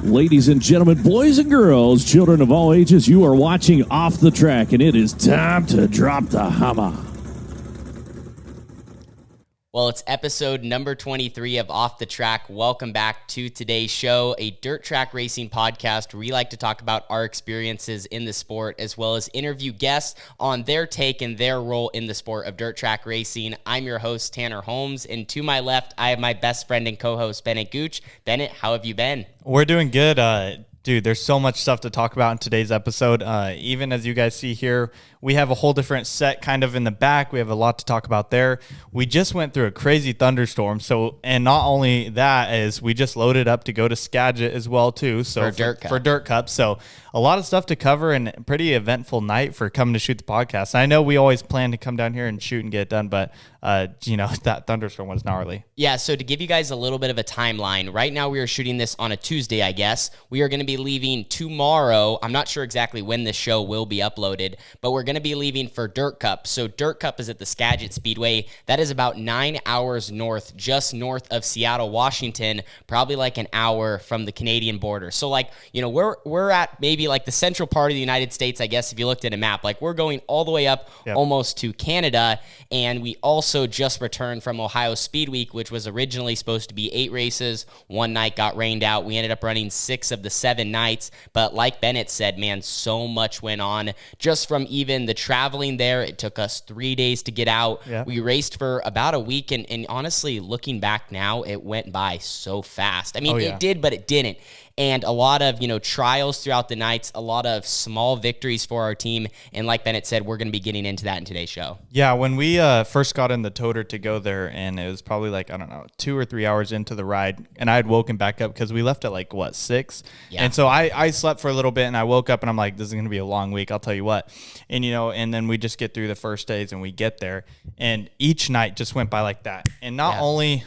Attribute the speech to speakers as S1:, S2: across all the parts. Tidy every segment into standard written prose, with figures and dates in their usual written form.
S1: Ladies and gentlemen, boys and girls, children of all ages, you are watching Off the Track, and it is time to drop the hammer.
S2: Well, it's episode number 23 of Off the Track. Welcome back to today's show, a dirt track racing podcast where we like to talk about our experiences in the sport as well as interview guests on their take and their role in the sport of dirt track racing. I'm your host, Tanner Holmes, and to my left, I have my best friend and co-host, Bennett Gooch. Bennett, how have you been?
S3: We're doing good. Dude, there's so much stuff to talk about in today's episode. Even as you guys see here, we have a whole different set kind of in the back. We have a lot to talk about there. We just went through a crazy thunderstorm. And not only that is we just loaded up to go to Skagit as well too. So for Dirt Cup. So a lot of stuff to cover and a pretty eventful night for coming to shoot the podcast. I know we always plan to come down here and shoot and get it done, but that thunderstorm was gnarly.
S2: Yeah, so to give you guys a little bit of a timeline, right now we are shooting this on a Tuesday, I guess. We are going to be leaving tomorrow. I'm not sure exactly when this show will be uploaded, but we're going to be leaving for Dirt Cup. So Dirt Cup is at the Skagit Speedway. That is about 9 hours north, just north of Seattle, Washington, probably like an hour from the Canadian border. So we're at maybe like the central part of the United States, I guess, if you looked at a map. Like we're going all the way up almost to Canada, and we also just returned from OHIO Speedweek, which was originally supposed to be 8 races. One night got rained out. We ended up running 6 of the 7 nights, but like Bennett said, man, so much went on just from even the traveling there. It took us 3 days to get out. Yeah. We raced for about a week, and honestly, looking back now, it went by so fast. I mean, It did, but it didn't. And a lot of, trials throughout the nights, a lot of small victories for our team. And like Bennett said, we're going to be getting into that in today's show.
S3: Yeah, when we first got in the toter to go there, and it was probably 2 or 3 hours into the ride, and I had woken back up because we left at 6? Yeah. And so I slept for a little bit, and I woke up, and I'm like, this is going to be a long week, I'll tell you what. And, and then we just get through the first days, and we get there, and each night just went by like that. And not only,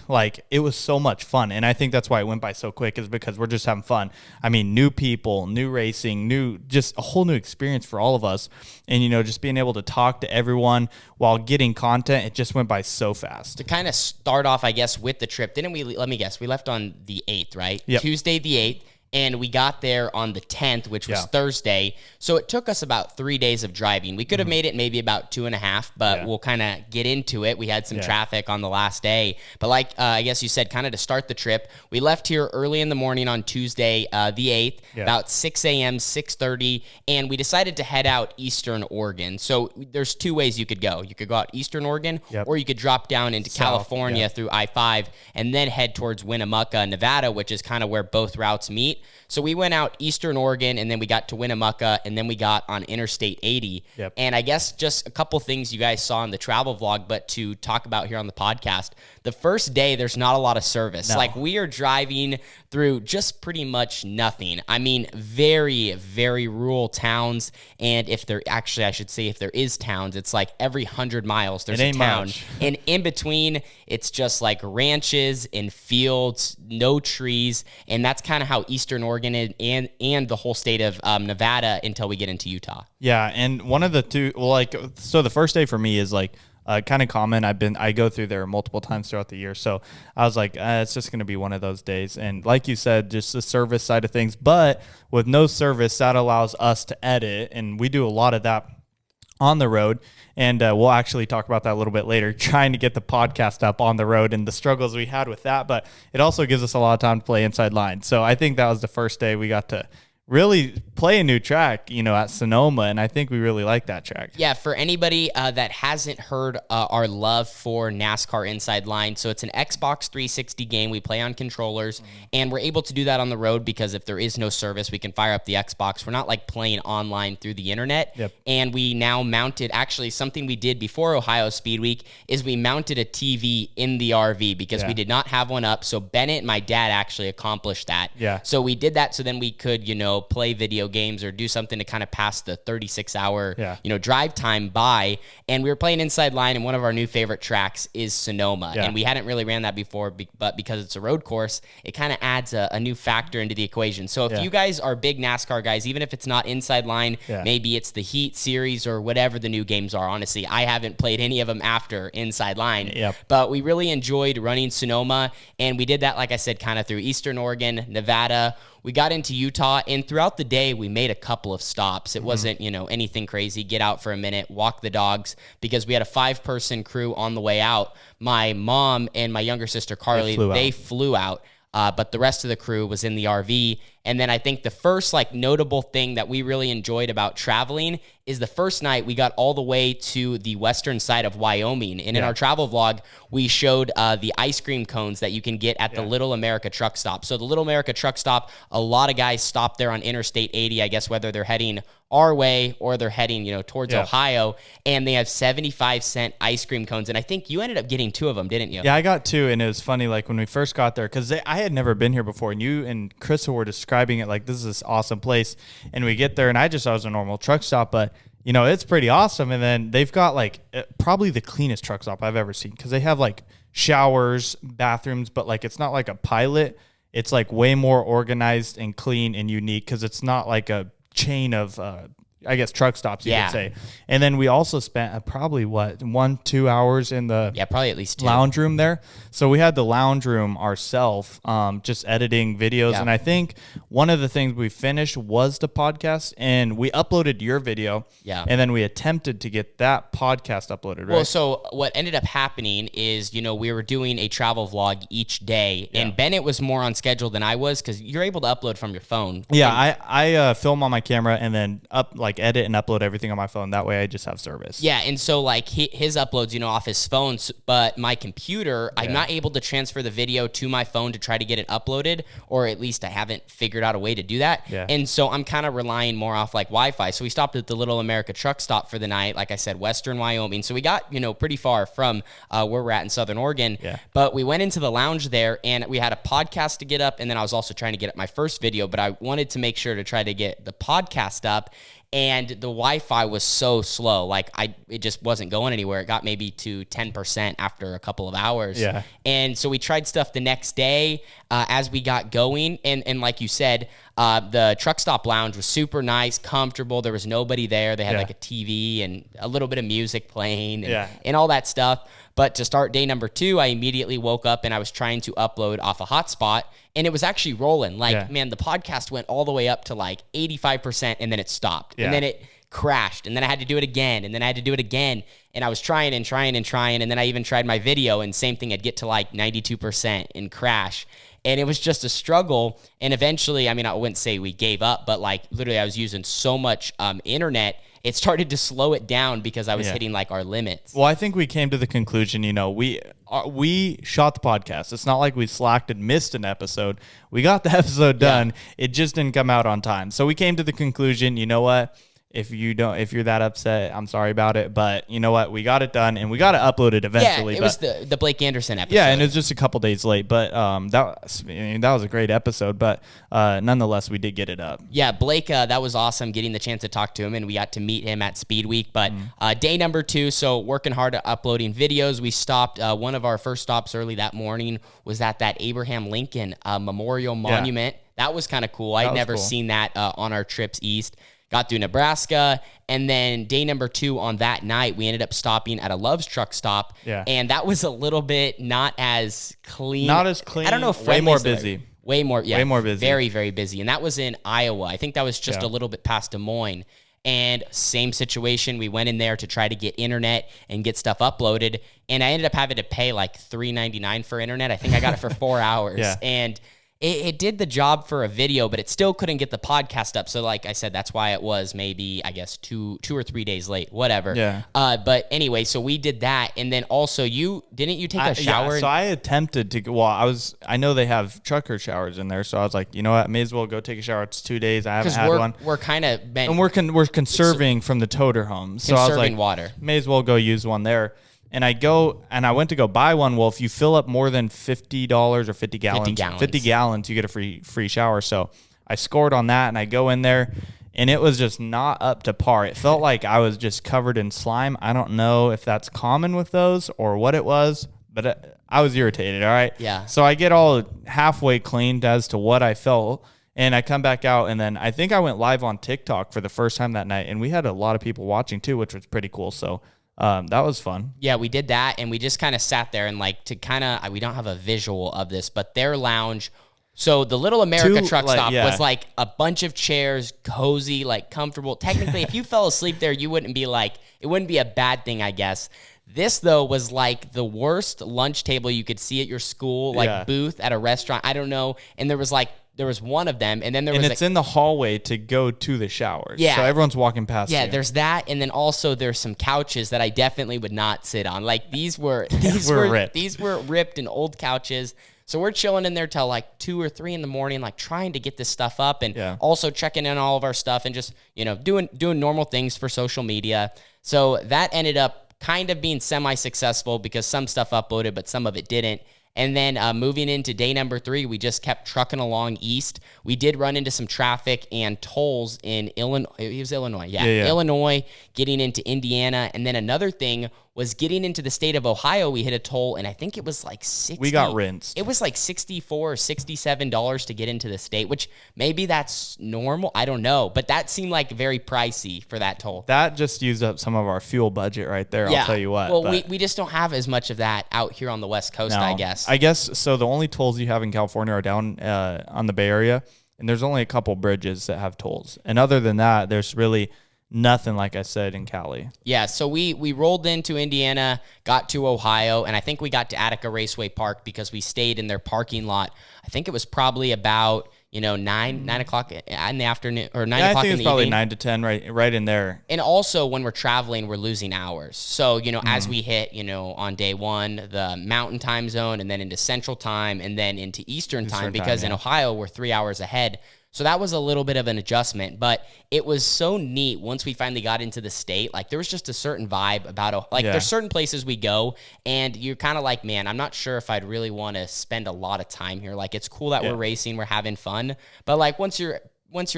S3: it was so much fun, and I think that's why it went by so quick is because we're just having fun. I mean, new people, new racing, just a whole new experience for all of us. And, just being able to talk to everyone while getting content, it just went by so fast.
S2: To kind of start off, I guess, with the trip, didn't we, let me guess, we left on the 8th, right?
S3: Yep.
S2: Tuesday the 8th. And we got there on the 10th, which was Thursday. So it took us about 3 days of driving. We could have made it maybe about 2.5, but we'll kind of get into it. We had some traffic on the last day. But I guess you said, kind of to start the trip, we left here early in the morning on Tuesday, the 8th, about 6 a.m., 6:30, and we decided to head out Eastern Oregon. So there's 2 ways you could go. You could go out Eastern Oregon, or you could drop down into California through I-5 and then head towards Winnemucca, Nevada, which is kind of where both routes meet. So we went out Eastern Oregon, and then we got to Winnemucca, and then we got on Interstate 80. Yep. And I guess just a couple things you guys saw in the travel vlog, but to talk about here on the podcast. The first day, there's not a lot of service. No. We are driving through just pretty much nothing. I mean, very, very rural towns. And if there is towns, it's like every 100 miles there's a town. Much. And in between, it's just ranches and fields, no trees. And that's kind of how Eastern Oregon and the whole state of Nevada until we get into Utah.
S3: Yeah, and one of the two, so the first day for me is kind of common. I go through there multiple times throughout the year. So I was like, it's just going to be one of those days. And like you said, just the service side of things, but with no service, that allows us to edit. And we do a lot of that on the road. And we'll actually talk about that a little bit later, trying to get the podcast up on the road and the struggles we had with that. But it also gives us a lot of time to play inside line. So I think that was the first day we got to really play a new track, at Sonoma, and I think we really like that track.
S2: Yeah, for anybody that hasn't heard our love for NASCAR Inside Line, so it's an Xbox 360 game. We play on controllers, and we're able to do that on the road because if there is no service, we can fire up the Xbox. We're not playing online through the internet.
S3: Yep.
S2: And we now mounted, actually something we did before OHIO Speedweek is we mounted a TV in the RV because we did not have one up. So Bennett and my dad actually accomplished that.
S3: Yeah.
S2: So we did that so then we could, play video games or do something to kind of pass the 36-hour, drive time by. And we were playing Inside Line, and one of our new favorite tracks is Sonoma. Yeah. And we hadn't really ran that before, but because it's a road course, it kind of adds a new factor into the equation. So if you guys are big NASCAR guys, even if it's not Inside Line, maybe it's the Heat series or whatever the new games are. Honestly, I haven't played any of them after Inside Line, but we really enjoyed running Sonoma. And we did that, like I said, kind of through Eastern Oregon, Nevada. we got into Utah, and throughout the day, we made a couple of stops. It wasn't, anything crazy. Get out for a minute, walk the dogs, because we had a 5-person crew on the way out. My mom and my younger sister, Carly, they flew out. But the rest of the crew was in the RV. And then I think the first notable thing that we really enjoyed about traveling is the first night we got all the way to the western side of Wyoming. And in our travel vlog, we showed the ice cream cones that you can get at the Little America truck stop. So the Little America truck stop, a lot of guys stop there on Interstate 80, I guess, whether they're heading our way or they're heading, towards Ohio, and they have 75-cent ice cream cones. And I think you ended up getting 2 of them, didn't you?
S3: Yeah, I got 2, and it was funny, when we first got there, because I had never been here before, and you and Crystal were describing it like this is this awesome place, and we get there, and I just thought it was a normal truck stop, but it's pretty awesome. And then they've got probably the cleanest truck stop I've ever seen, because they have showers, bathrooms, but it's not like a Pilot. It's way more organized and clean and unique, because it's not like a chain of I guess truck stops, you could say. And then we also spent probably 1-2 hours in the
S2: probably at least 2
S3: lounge room there. So we had the lounge room ourselves, just editing videos. And I think one of the things we finished was the podcast, and we uploaded your video. And then we attempted to get that podcast uploaded, right?
S2: Well, so what ended up happening is, we were doing a travel vlog each day, and Bennett was more on schedule than I was, because you're able to upload from your phone.
S3: I film on my camera and then edit and upload everything on my phone. That way I just have service.
S2: And so his uploads, off his phone, but my computer, I'm not able to transfer the video to my phone to try to get it uploaded, or at least I haven't figured out a way to do that. And so I'm kind of relying more off Wi-Fi. So we stopped at the Little America truck stop for the night. Like I said, western Wyoming. So we got, pretty far from where we're at in Southern Oregon. But we went into the lounge there, and we had a podcast to get up, and then I was also trying to get up my first video, but I wanted to make sure to try to get the podcast up. And the Wi-Fi was so slow, it just wasn't going anywhere. It got maybe to 10% after a couple of hours. And so we tried stuff the next day as we got going. And like you said, the truck stop lounge was super nice, comfortable. There was nobody there. They had a TV and a little bit of music playing and all that stuff. But to start day number 2, I immediately woke up and I was trying to upload off a hotspot, and it was actually rolling. Man, the podcast went all the way up to 85%, and then it stopped. And then it crashed, and then I had to do it again, and then I had to do it again. And I was trying, and then I even tried my video, and same thing, I'd get to 92% and crash. And it was just a struggle. And eventually, I wouldn't say we gave up, but literally I was using so much internet, it started to slow it down because I was hitting our limits.
S3: Well, I think we came to the conclusion, we shot the podcast. It's not like we slacked and missed an episode. We got the episode done. It just didn't come out on time. So we came to the conclusion, you know what? If you're that upset, I'm sorry about it. But you know what? We got it done, and we got it uploaded eventually.
S2: Yeah, it was the Blake Anderson episode.
S3: Yeah, and it was just a couple days late. But that was a great episode. But nonetheless, we did get it up.
S2: Yeah, Blake, that was awesome getting the chance to talk to him, and we got to meet him at Speedweek. But day number 2, so working hard at uploading videos. We stopped. One of our first stops early that morning was at that Abraham Lincoln Memorial Monument. That was kind of cool. I'd never seen that on our trips east. Got through Nebraska, and then day number 2 on that night, we ended up stopping at a Love's truck stop, and that was a little bit not as clean.
S3: Not as clean.
S2: I don't know if
S3: way more busy.
S2: Way more busy. Very, very busy, and that was in Iowa. I think that was just a little bit past Des Moines. And same situation, we went in there to try to get internet and get stuff uploaded, and I ended up having to pay $3.99 for internet. I think I got it for 4 hours, and it did the job for a video, but it still couldn't get the podcast up. So like I said, that's why it was maybe, I guess, two or 3 days late, whatever.
S3: Yeah.
S2: But anyway, so we did that. And then also didn't you take a shower?
S3: Yeah, so I attempted to go, I know they have trucker showers in there. So I was like, you know what, may as well go take a shower. It's 2 days. I haven't had one.
S2: We're kind of
S3: and we're conserving from the toter home. So I was like,
S2: water.
S3: May as well go use one there. And I went to go buy one. Well, if you fill up more than $50 or 50 gallons, you get a free shower. So I scored on that, and I go in there, and it was just not up to par. It felt like I was just covered in slime. I don't know if that's common with those or what it was, but I was irritated, all right?
S2: Yeah.
S3: So I get all halfway cleaned as to what I felt, and I come back out, and then I think I went live on TikTok for the first time that night, and we had a lot of people watching too, which was pretty cool. So that was fun.
S2: Yeah, we did that, and we just kind of sat there and we don't have a visual of this, but their lounge So the Little America truck stop was like a bunch of chairs, cozy, like comfortable. Technically, if you fell asleep there, you wouldn't be like, it wouldn't be a bad thing, I guess. This, though, was like the worst lunch table you could see at your school, like booth at a restaurant. I don't know. And there was one of them, and then it's
S3: in the hallway to go to the showers.
S2: Yeah.
S3: So everyone's walking past you.
S2: Yeah, there's that, and then also there's some couches that I definitely would not sit on. Like these were
S3: ripped.
S2: These were ripped and old couches. So we're chilling in there till like 2 or 3 in the morning, like trying to get this stuff up and also checking in all of our stuff and just, doing normal things for social media. So that ended up kind of being semi-successful because some stuff uploaded, but some of it didn't. And then moving into day number 3, we just kept trucking along east. We did run into some traffic and tolls in Illinois. It was Illinois, Illinois, getting into Indiana. And then another thing was getting into the state of Ohio. We hit a toll, and I think it was like $60.
S3: We got rinsed.
S2: It was like $64 or $67 to get into the state, which maybe that's normal. I don't know. But that seemed like very pricey for that toll.
S3: That just used up some of our fuel budget right there, I'll tell you what.
S2: Well, we just don't have as much of that out here on the West Coast, I guess.
S3: I guess, so the only tolls you have in California are down on the Bay Area, and there's only a couple bridges that have tolls. And other than that, there's really nothing, like I said, in Cali. Yeah,
S2: so we rolled into Indiana, got to Ohio, and I think we got to Attica Raceway Park because we stayed in their parking lot. I think it was probably about 9 o'clock in the afternoon, or 9 o'clock in the evening. I think it's probably
S3: 9 to 10, right in there.
S2: And also when we're traveling, we're losing hours. So, as we hit, on day 1, the mountain time zone, and then into central time, and then into Eastern time, because in Ohio, we're 3 hours ahead. So that was a little bit of an adjustment, but it was so neat once we finally got into the state. Like, there was just a certain vibe about, there's certain places we go, and you're kind of like, man, I'm not sure if I'd really want to spend a lot of time here. Like, it's cool that we're racing, we're having fun, but like once you're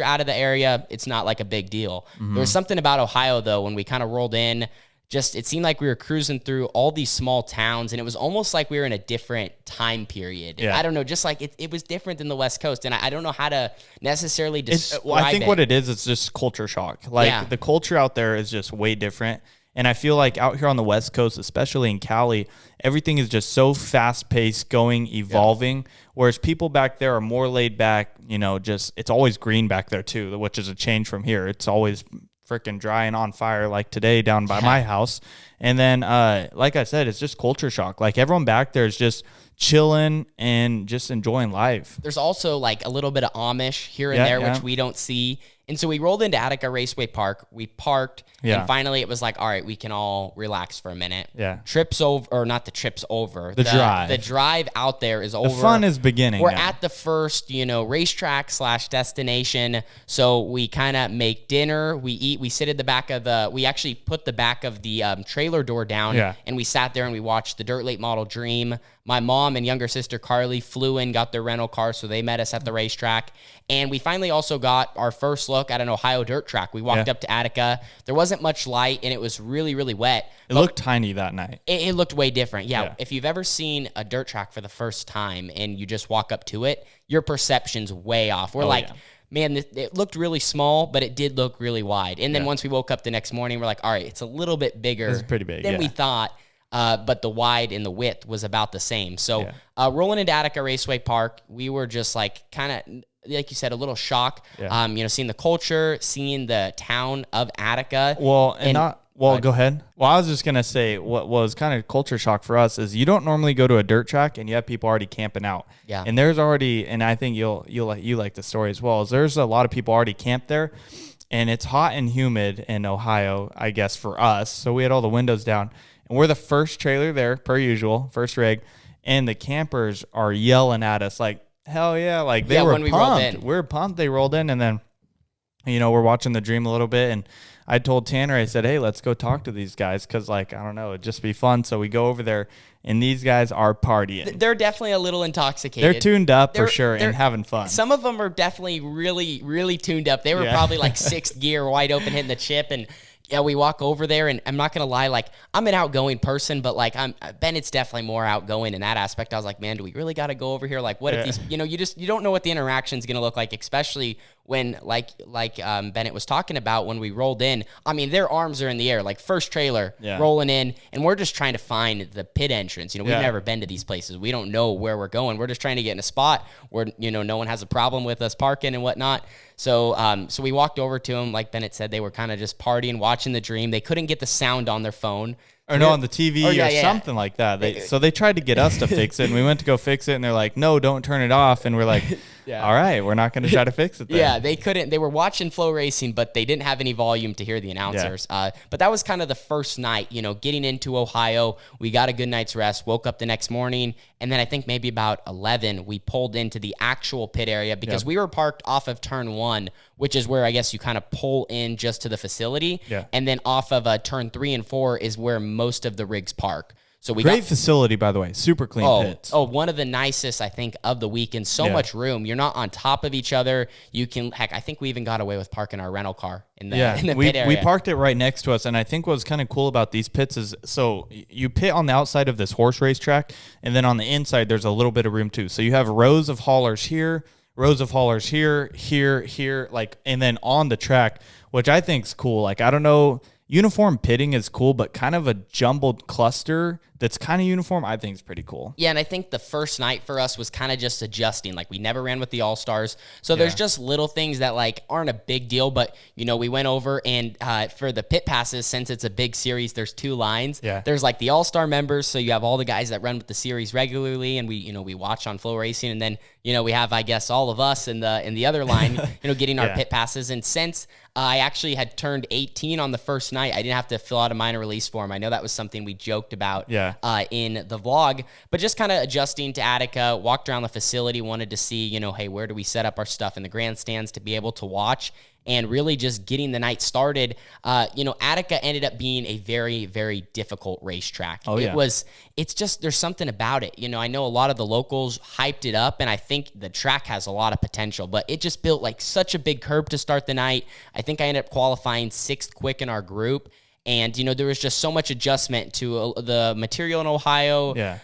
S2: out of the area, it's not like a big deal. There was something about Ohio, though, when we kind of rolled in. Just, it seemed like we were cruising through all these small towns, and it was almost like we were in a different time period. Yeah. I don't know, just like it was different than the West Coast, and I don't know how to necessarily describe it.
S3: I think what it is, it's just culture shock. Like, the culture out there is just way different, and I feel like out here on the West Coast, especially in Cali, everything is just so fast-paced, going, evolving, whereas people back there are more laid back, just, it's always green back there too, which is a change from here. It's always freaking dry and on fire like today down by my house. And then like I said, it's just culture shock. Like, everyone back there is just chilling and just enjoying life.
S2: There's also like a little bit of Amish here and there, which we don't see. And so we rolled into Attica Raceway Park. We parked, and finally it was like, all right, we can all relax for a minute.
S3: Yeah.
S2: Trips over, or not the trips over.
S3: The drive.
S2: The drive out there is over.
S3: The fun is beginning.
S2: We're at the first, racetrack / destination. So we kind of make dinner. We eat. We sit at the back of we actually put the back of the trailer door down, and we sat there and we watched the Dirt Late Model Dream. My mom and younger sister Carly flew in, got their rental car, so they met us at the racetrack. And we finally also got our first look at an Ohio dirt track. We walked up to Attica. There wasn't much light, and it was really, really wet.
S3: It looked tiny that night.
S2: It looked way different. Yeah, if you've ever seen a dirt track for the first time and you just walk up to it, your perception's way off. We're man, it looked really small, but it did look really wide. And then once we woke up the next morning, we're like, all right, it's a little bit bigger.
S3: It's pretty big
S2: than we thought. But the wide and the width was about the same. So rolling into Attica Raceway Park, we were just like kind of, like you said, a little shock. Seeing the culture, seeing the town of Attica.
S3: Go ahead. Well, I was just gonna say what was kind of culture shock for us is you don't normally go to a dirt track and you have people already camping out.
S2: Yeah.
S3: And there's already, and I think you like the story as well, is there's a lot of people already camped there. And it's hot and humid in Ohio, I guess, for us. So we had all the windows down. And we're the first trailer there, per usual, first rig. And the campers are yelling at us like, hell yeah. Like, they were pumped.
S2: Rolled in.
S3: We were pumped. They rolled in. And then, we're watching the Dream a little bit. And I told Tanner, I said, hey, let's go talk to these guys. Because, I don't know, it'd just be fun. So we go over there. And these guys are partying.
S2: They're definitely a little intoxicated.
S3: They're tuned up for sure and having fun.
S2: Some of them are definitely really, really tuned up. They were probably like 6th gear, wide open, hitting the chip. And we walk over there, and I'm not going to lie, like, I'm an outgoing person, but Bennett's definitely more outgoing in that aspect. I was like, man, do we really got to go over here? Like, what if these, you don't know what the interaction's going to look like, especially when like Bennett was talking about, when we rolled in, I mean, their arms are in the air, like first trailer rolling in, and we're just trying to find the pit entrance. We've never been to these places. We don't know where we're going. We're just trying to get in a spot where, no one has a problem with us parking and whatnot. So so we walked over to them. Like Bennett said, they were kind of just partying, watching the Dream. They couldn't get the sound on their phone.
S3: Or no, on the TV or something like that. So they tried to get us to fix it, and we went to go fix it, and they're like, no, don't turn it off. And we're like, all right, we're not going to try to fix it then.
S2: Yeah, they couldn't. They were watching Flow Racing, but they didn't have any volume to hear the announcers. But that was kind of the first night, getting into Ohio. We got a good night's rest, woke up the next morning, and then I think maybe about 11, we pulled into the actual pit area because we were parked off of turn 1, which is where I guess you kind of pull in just to the facility. Yeah. And then off of turn 3 and 4 is where most of the rigs park. So we
S3: Great facility, by the way. Super clean pits.
S2: Oh, one of the nicest, I think, of the weekend. So much room. You're not on top of each other. You can, heck, I think we even got away with parking our rental car in the pit area.
S3: We parked it right next to us, and I think what's kind of cool about these pits is, so you pit on the outside of this horse race track, and then on the inside, there's a little bit of room too. So you have rows of haulers here, rows of haulers here, like, and then on the track, which I think is cool. Like, I don't know, uniform pitting is cool, but kind of a jumbled cluster that's kind of uniform, I think is pretty cool.
S2: Yeah, and I think the first night for us was kind of just adjusting. Like, we never ran with the All-Stars. So there's just little things that, like, aren't a big deal. But, we went over, and for the pit passes, since it's a big series, there's 2 lines. Yeah. There's, like, the All-Star members. So you have all the guys that run with the series regularly, and we watch on Flow Racing. And then, we have, I guess, all of us in the other line, getting our pit passes. And since I actually had turned 18 on the first night, I didn't have to fill out a minor release form. I know that was something we joked about. In the vlog, but just kind of adjusting to Attica, walked around the facility, wanted to see, hey, where do we set up our stuff in the grandstands to be able to watch, and really just getting the night started. Attica ended up being a very, very difficult racetrack. It's just, there's something about it. I know a lot of the locals hyped it up, and I think the track has a lot of potential, but it just built like such a big curb to start the night. I think I ended up qualifying 6th quick in our group. And, there was just so much adjustment to the material in Ohio. Yeah.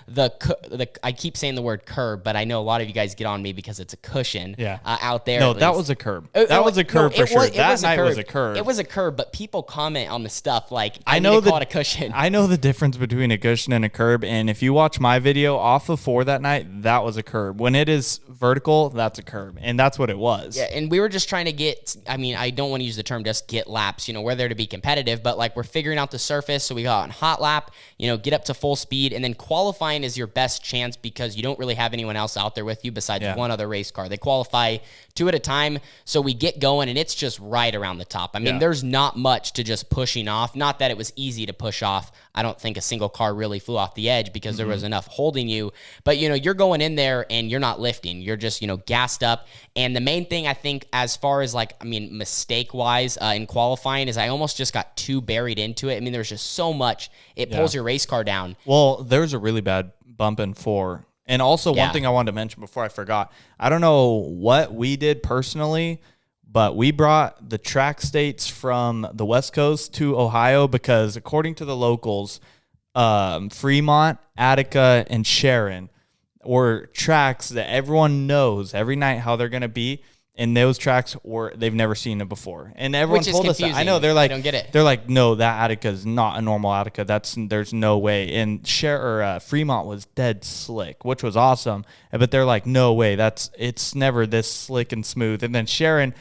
S2: I keep saying the word curb, but I know a lot of you guys get on me because it's a cushion out there.
S3: No, that was a curb. That was a curb for sure. That night was a curb.
S2: It was a curb, but people comment on the stuff like, I know call it a cushion.
S3: I know the difference between a cushion and a curb. And if you watch my video off of 4 that night, that was a curb. When it is vertical, that's a curb. And that's what it was.
S2: Yeah, and we were just trying to get, I don't want to use the term just get laps. We're there to be competitive, but like we're figuring out the surface. So we got on hot lap, get up to full speed, and then qualifying is your best chance because you don't really have anyone else out there with you besides one other race car. They qualify 2 at a time. So we get going, and it's just right around the top. There's not much to just pushing off. Not that it was easy to push off. I don't think a single car really flew off the edge because there was enough holding you. But, you're going in there and you're not lifting. You're just, gassed up. And the main thing I think as far as mistake-wise in qualifying is I almost just got too buried into it. There's just so much. It pulls your race car down.
S3: Well, there's a really bad bump in 4. And also one thing I wanted to mention before I forgot, I don't know what we did personally, but we brought the track states from the West Coast to Ohio because according to the locals, Fremont, Attica, and Sharon were tracks that everyone knows every night how they're going to be. And those tracks they've never seen it before. And everyone told us that. I know, they're like, I don't get it. They're like, no, that Attica is not a normal Attica. There's no way. And Fremont was dead slick, which was awesome. But they're like, no way. It's never this slick and smooth. And then Sharon,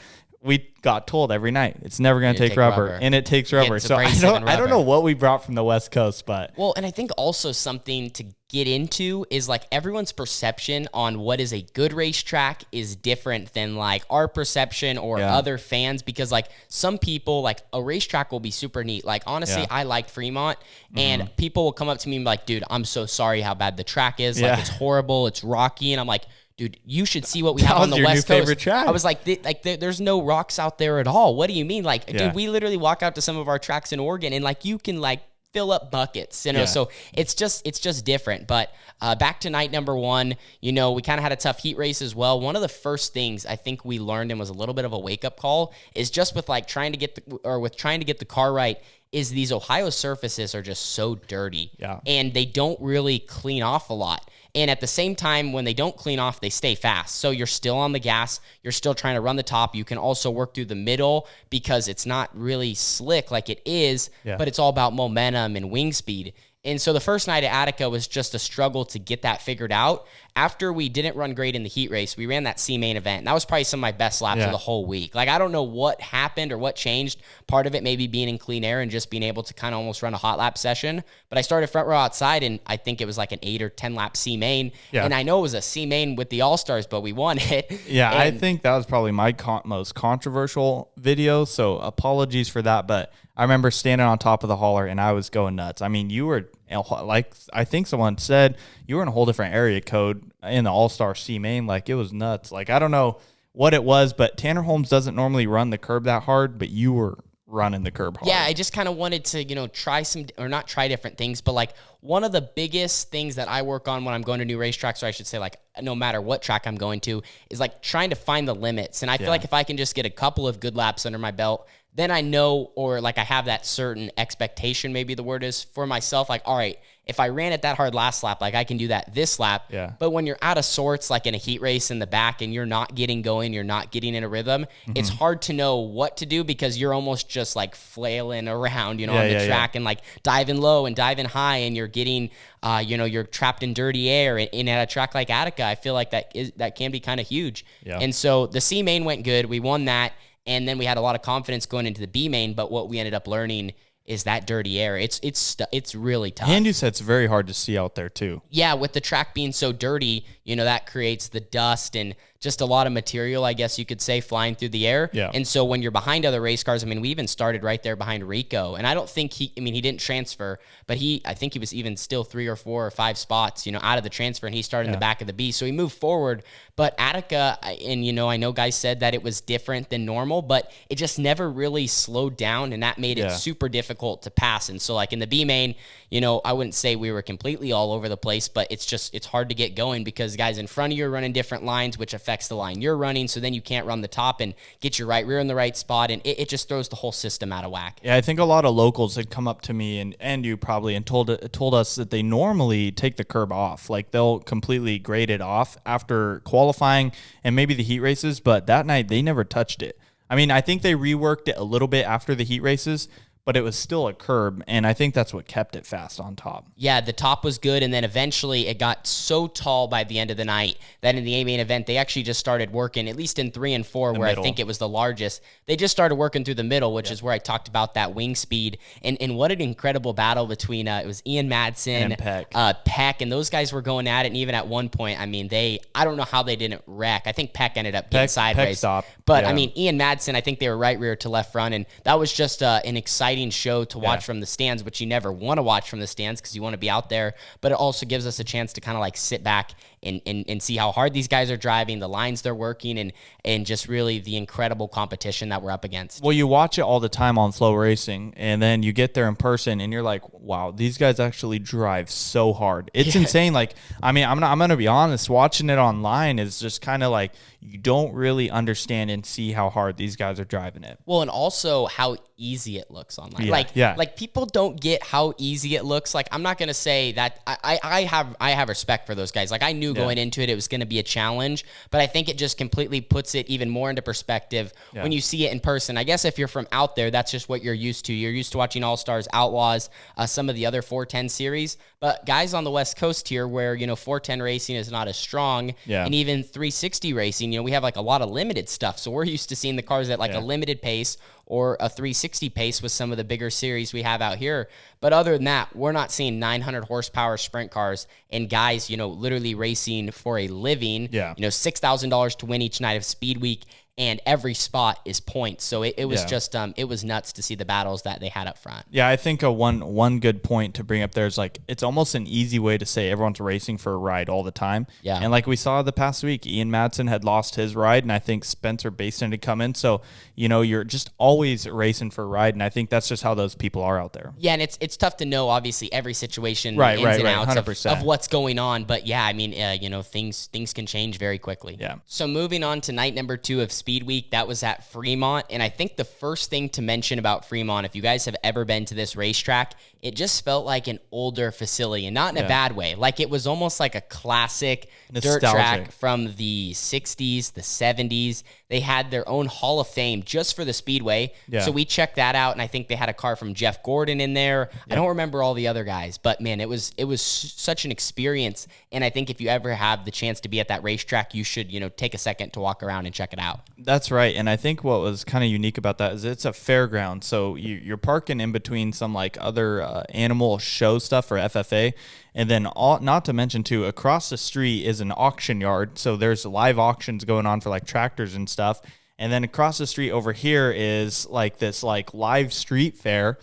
S3: we got told every night it's never going to take rubber, and it takes rubber. So I don't know what we brought from the West Coast, but
S2: and I think also something to get into is like everyone's perception on what is a good racetrack is different than like our perception or other fans, because like some people, like a racetrack will be super neat. Like honestly, I liked Fremont, and people will come up to me and be like, dude, I'm so sorry how bad the track is. Like it's horrible, it's rocky, and I'm like, dude, you should see what we have on the West Coast. I was like, there's no rocks out there at all. What do you mean? Like, dude, we literally walk out to some of our tracks in Oregon, and like you can like fill up buckets, So it's just different. But back to night number 1, we kind of had a tough heat race as well. One of the first things I think we learned and was a little bit of a wake up call is just with like trying to get the car right is these Ohio surfaces are just so dirty.
S3: Yeah.
S2: And they don't really clean off a lot. And at the same time, when they don't clean off, they stay fast. So you're still on the gas. You're still trying to run the top. You can also work through the middle because it's not really slick like it is, but it's all about momentum and wing speed. And so the first night at Attica was just a struggle to get that figured out. After we didn't run great in the heat race, we ran that C main event. And that was probably some of my best laps of the whole week. Like, I don't know what happened or what changed. Part of it maybe being in clean air and just being able to kind of almost run a hot lap session. But I started front row outside, and I think it was like an 8 or 10 lap C main. Yeah. And I know it was a C main with the All-Stars, but we won it.
S3: Yeah,
S2: and
S3: I think that was probably my most controversial video. So apologies for that. But I remember standing on top of the hauler, and I was going nuts. I mean, you were, like I think someone said, you were in a whole different area code in the All-Star C main. Like, it was nuts. Like, I don't know what it was, but Tanner Holmes doesn't normally run the curb that hard, but you were running the curb hard.
S2: Yeah, I just kind of wanted to, try some, or not try different things, but like one of the biggest things that I work on when I'm going to new racetracks, or I should say like no matter what track I'm going to, is like trying to find the limits. And I feel like if I can just get a couple of good laps under my belt, then I know, or like I have that certain expectation, maybe the word is, for myself, like, all right, if I ran it that hard last lap, like I can do that this lap.
S3: Yeah.
S2: But when you're out of sorts, like in a heat race in the back, and you're not getting going, you're not getting in a rrhythm, it's hard to know what to do because you're almost just like flailing around, on the track and like diving low and diving high, and you're getting, you're trapped in dirty air. And at a track like Attica, I feel like that can be kind of huge. Yeah. And so the C main went good. We won that. And then we had a lot of confidence going into the B main, but what we ended up learning is that dirty air. It's really tough.
S3: And you said it's very hard to see out there too.
S2: Yeah, with the track being so dirty, that creates the dust and just a lot of material, I guess you could say, flying through the air. Yeah. And so when you're behind other race cars, I mean, we even started right there behind Rico. And I don't think he didn't transfer, but I think he was even still 3 or 4 or 5 spots, out of the transfer, and he started in the back of the B. So he moved forward. But Attica, and I know guys said that it was different than normal, but it just never really slowed down, and that made it super difficult to pass. And so like in the B main, I wouldn't say we were completely all over the place, but it's hard to get going because guys in front of you are running different lines, which affects the line you're running. So then you can't run the top and get your right rear in the right spot. And it just throws the whole system out of whack.
S3: Yeah, I think a lot of locals had come up to me and you probably and told us that they normally take the curb off. Like they'll completely grade it off after qualifying and maybe the heat races. But that night they never touched it. I mean, I think they reworked it a little bit after the heat races, but it was still a curb, and I think that's what kept it fast on top.
S2: Yeah, the top was good, and then eventually it got so tall by the end of the night that in the A-main event, they actually just started working, at least in 3 and 4, where I think it was the largest. They just started working through the middle, which is where I talked about that wing speed, and what an incredible battle between, it was Ian Madsen, and Peck, and those guys were going at it, and even at one point, I mean, I don't know how they didn't wreck. I think Peck ended up getting sideways. But, I mean, Ian Madsen, I think they were right rear to left front, and that was just an exciting show to watch from the stands, which you never want to watch from the stands because you want to be out there, but it also gives us a chance to kind of like sit back and see how hard these guys are driving, the lines they're working, and just really the incredible competition that we're up against.
S3: Well, you watch it all the time on Flow Racing, and then you get there in person, and you're like, wow, these guys actually drive so hard. It's insane. Like, I mean, I'm going to be honest, watching it online is just kind of like you don't really understand and see how hard these guys are driving it.
S2: Well, and also how easy it looks online. Like people don't get how easy it looks. Like, I'm not going to say that I have respect for those guys. Like, I knew going into it was going to be a challenge, but I think it just completely puts it even more into perspective when you see it in person. I guess if you're from out there, that's just what you're used to. You're used to watching All-Stars, Outlaws, some of the other 410 series, but guys on the West Coast here where, 410 racing is not as strong, and even 360 racing, we have like a lot of limited stuff. So we're used to seeing the cars at like a limited pace or a 360 pace with some of the bigger series we have out here. But other than that, we're not seeing 900 horsepower sprint cars and guys, literally racing for a living, $6,000 to win each night of Speedweek, and every spot is points. So it was just, it was nuts to see the battles that they had up front.
S3: Yeah, I think one good point to bring up there is like, it's almost an easy way to say everyone's racing for a ride all the time. Yeah. And like we saw the past week, Ian Madsen had lost his ride, and I think Spencer Basin had come in. So, you're just always racing for a ride, and I think that's just how those people are out there.
S2: Yeah, and it's tough to know, obviously, every situation, ins and outs of what's going on. But yeah, I mean, things can change very quickly.
S3: Yeah.
S2: So moving on to night number 2 of Speedweek. That was at Fremont. And I think the first thing to mention about Fremont, if you guys have ever been to this racetrack, it just felt like an older facility, and not in a bad way. Like it was almost like a classic dirt track from the 60s, the 70s. They had their own Hall of Fame just for the Speedway. Yeah. So we checked that out, and I think they had a car from Jeff Gordon in there. I don't remember all the other guys, but man, it was such an experience. And I think if you ever have the chance to be at that racetrack, you should, take a second to walk around and check it out.
S3: That's right. And I think what was kind of unique about that is it's a fairground. So you're parking in between some like other animal show stuff for FFA. And then not to mention too, across the street is an auction yard. So there's live auctions going on for like tractors and stuff. And then across the street over here is like this like live street fair.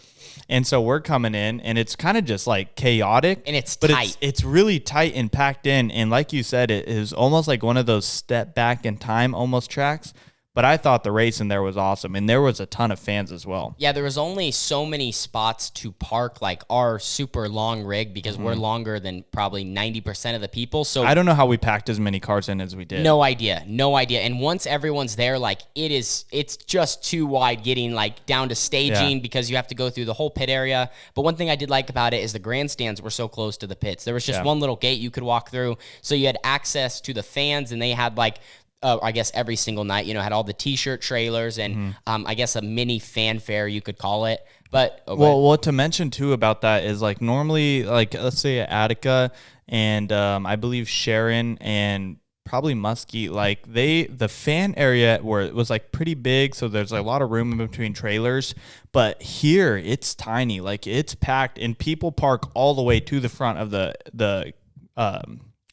S3: And so we're coming in and it's kind of just like chaotic.
S2: And it's tight.
S3: It's really tight and packed in. And like you said, it is almost like one of those step back in time almost tracks. But I thought the race in there was awesome, and there was a ton of fans as well.
S2: Yeah, there was only so many spots to park, like our super long rig, because we're longer than probably 90% of the people. So
S3: I don't know how we packed as many cars in as we did.
S2: No idea. And once everyone's there, like it's just too wide getting like down to staging because you have to go through the whole pit area. But one thing I did like about it is the grandstands were so close to the pits. There was just one little gate you could walk through, so you had access to the fans, and they had like I guess every single night, had all the T-shirt trailers and I guess a mini fanfare, you could call it. But
S3: what to mention too about that is like normally, like let's say at Attica and I believe Sharon and probably Muskie, like the fan area where it was like pretty big, so there's like a lot of room in between trailers. But here it's tiny, like it's packed, and people park all the way to the front of the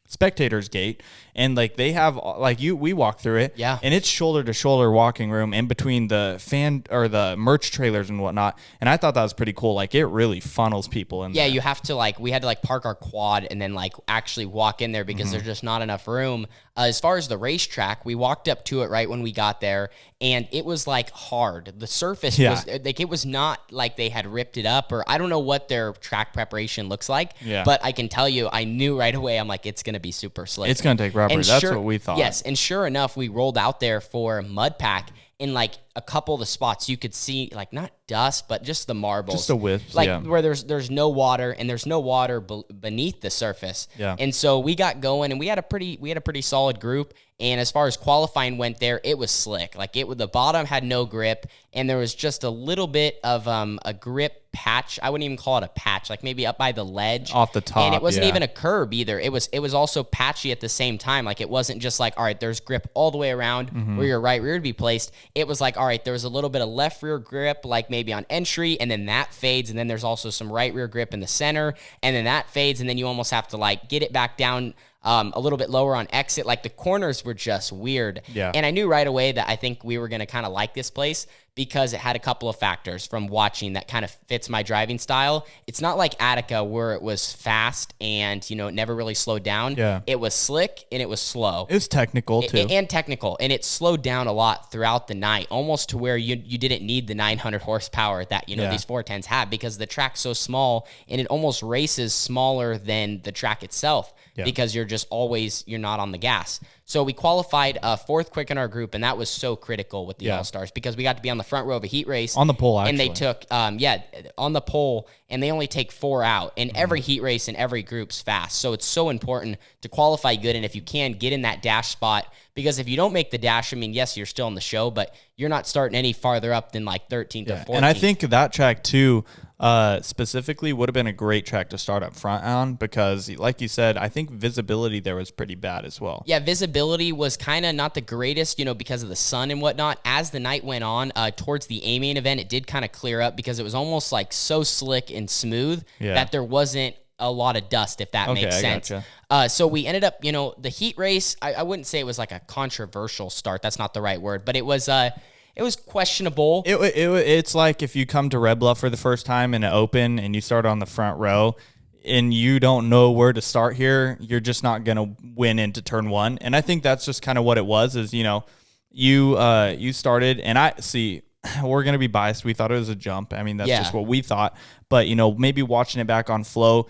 S3: spectators gate, and like they have like we walk through it, and it's shoulder to shoulder walking room in between the fan or the merch trailers and whatnot. And I thought that was pretty cool. Like it really funnels people in there.
S2: You have to we had to park our quad and then actually walk in there because there's just not enough room. As far as the racetrack, we walked up to it right when we got there, and it was hard. The surface was it was not like they had ripped it up, or I don't know what their track preparation looks like. But I can tell you, I knew right away. I'm like, it's gonna be super slick.
S3: It's gonna take rubber. That's what we thought.
S2: Yes, and sure enough, we rolled out there for mud pack. In a couple of the spots, you could see not dust, but just the marbles,
S3: just the width,
S2: where there's no water, and there's no water beneath the surface. And so we got going, and we had a pretty solid group. And as far as qualifying went there, it was slick. The bottom had no grip, and there was just a little bit of a grip patch. I wouldn't even call it a patch, maybe up by the ledge.
S3: Off the top,
S2: and it wasn't even a curb either. It was also patchy at the same time. It wasn't just all right, there's grip all the way around where your right rear would be placed. It was all right, there was a little bit of left rear grip, maybe on entry, and then that fades, and then there's also some right rear grip in the center, and then that fades, and then you almost have to get it back down a little bit lower on exit. The corners were just weird. And I knew right away that I think we were going to kind of like this place because it had a couple of factors from watching that kind of fits my driving style. It's not like Attica where it was fast and, it never really slowed down. It was slick and it was slow.
S3: It was technical too.
S2: And it slowed down a lot throughout the night, almost to where you didn't need the 900 horsepower that, these 410s have, because the track's so small and it almost races smaller than the track itself. Because you're not on the gas. So we qualified fourth quick in our group, and that was so critical with the All-Stars because we got to be on the front row of a heat race.
S3: On the pole, actually.
S2: And they took, on the pole, and they only take 4 out. And every heat race in every group's fast. So it's so important to qualify good, and if you can, get in that dash spot. Because if you don't make the dash, yes, you're still in the show, but you're not starting any farther up than 13th or 14th.
S3: And I think that track, too, specifically would have been a great track to start up front on because, like you said, I think visibility there was pretty bad as well.
S2: Yeah, visibility was kind of not the greatest, because of the sun and whatnot. As the night went on, towards the A-main event, it did kind of clear up because it was almost so slick and smooth that there wasn't a lot of dust, if that makes sense.
S3: Gotcha.
S2: So we ended up, the heat race, I wouldn't say it was a controversial start. That's not the right word, but it was questionable.
S3: It's like if you come to Red Bluff for the first time in an open and you start on the front row and you don't know where to start here, you're just not going to win into turn 1. And I think that's just kind of what it was is, you started, and I see we're going to be biased. We thought it was a jump. That's just what we thought. But, maybe watching it back on flow,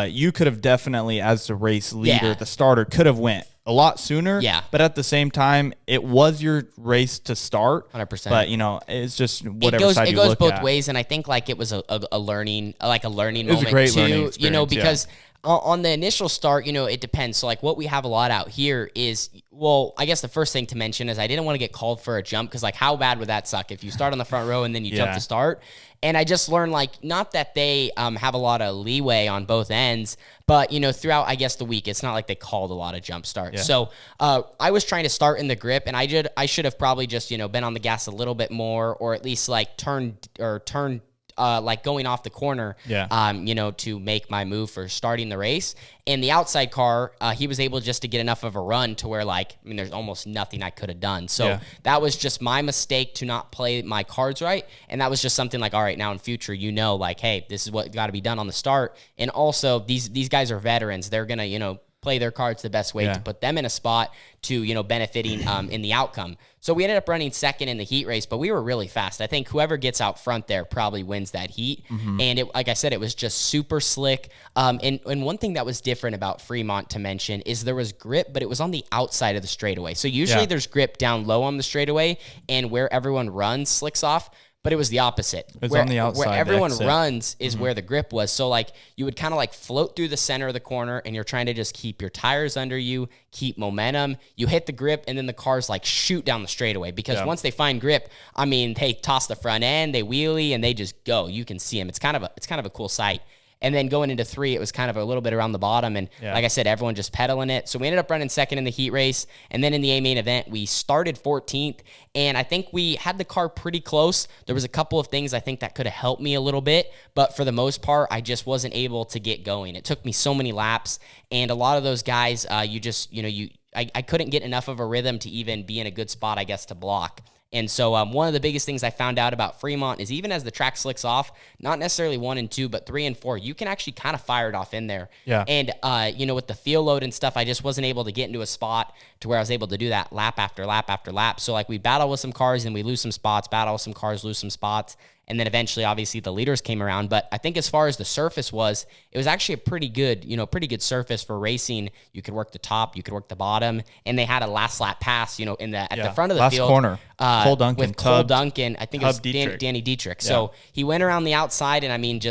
S3: you could have definitely, as the race leader, the starter, could have went a lot sooner.
S2: Yeah.
S3: But at the same time, it was your race to start.
S2: 100%.
S3: But, it's just whatever side you look at.
S2: It goes both ways, and I think like it was a learning moment. It was
S3: a great learning experience,
S2: because on the initial start, it depends. So like what we have a lot out here is, well, I guess the first thing to mention is I didn't want to get called for a jump because like how bad would that suck if you start on the front row and then you jump to start? And I just learned like not that they have a lot of leeway on both ends, but throughout I guess the week it's not like they called a lot of jump starts. Yeah. So I was trying to start in the grip, and I should have probably just been on the gas a little bit more, or at least like turn like going off the corner, to make my move for starting the race. And the outside car, he was able just to get enough of a run to where there's almost nothing I could have done. So that was just my mistake to not play my cards right. And that was just something like, all right, now in future, hey, this is what got to be done on the start. And also these guys are veterans. They're going to, play their cards the best way to put them in a spot to, benefiting in the outcome. So we ended up running second in the heat race, but we were really fast. I think whoever gets out front there probably wins that heat. Mm-hmm. And like I said, it was just super slick. And one thing that was different about Fremont to mention is there was grip, but it was on the outside of the straightaway. So usually there's grip down low on the straightaway, and where everyone runs slicks off. But it was the opposite.
S3: It's on the outside.
S2: Where everyone runs is where the grip was. So you would kind of float through the center of the corner, and you're trying to just keep your tires under you, keep momentum. You hit the grip, and then the cars shoot down the straightaway, because once they find grip, they toss the front end, they wheelie, and they just go. You can see them. It's kind of a cool sight. And then going into 3, it was kind of a little bit around the bottom. And like I said, everyone just pedaling it. So we ended up running second in the heat race. And then in the A-main event, we started 14th. And I think we had the car pretty close. There was a couple of things I think that could have helped me a little bit. But for the most part, I just wasn't able to get going. It took me so many laps. And a lot of those guys, I couldn't get enough of a rhythm to even be in a good spot, I guess, to block. And so one of the biggest things I found out about Fremont is even as the track slicks off, not necessarily 1 and 2, but 3 and 4, you can actually kind of fire it off in there. Yeah. And, with the fuel load and stuff, I just wasn't able to get into a spot to where I was able to do that lap after lap after lap. So we battle with some cars and we lose some spots, battle with some cars, lose some spots. And then eventually, obviously, the leaders came around. But I think as far as the surface it was actually a pretty good surface for racing. You could work the top, you could work the bottom, and they had a last lap pass, at the front of the field.
S3: Last corner. Cole Duncan.
S2: With Cole Duncan. I think it was Danny Dietrich. Yeah. So he went around the outside and,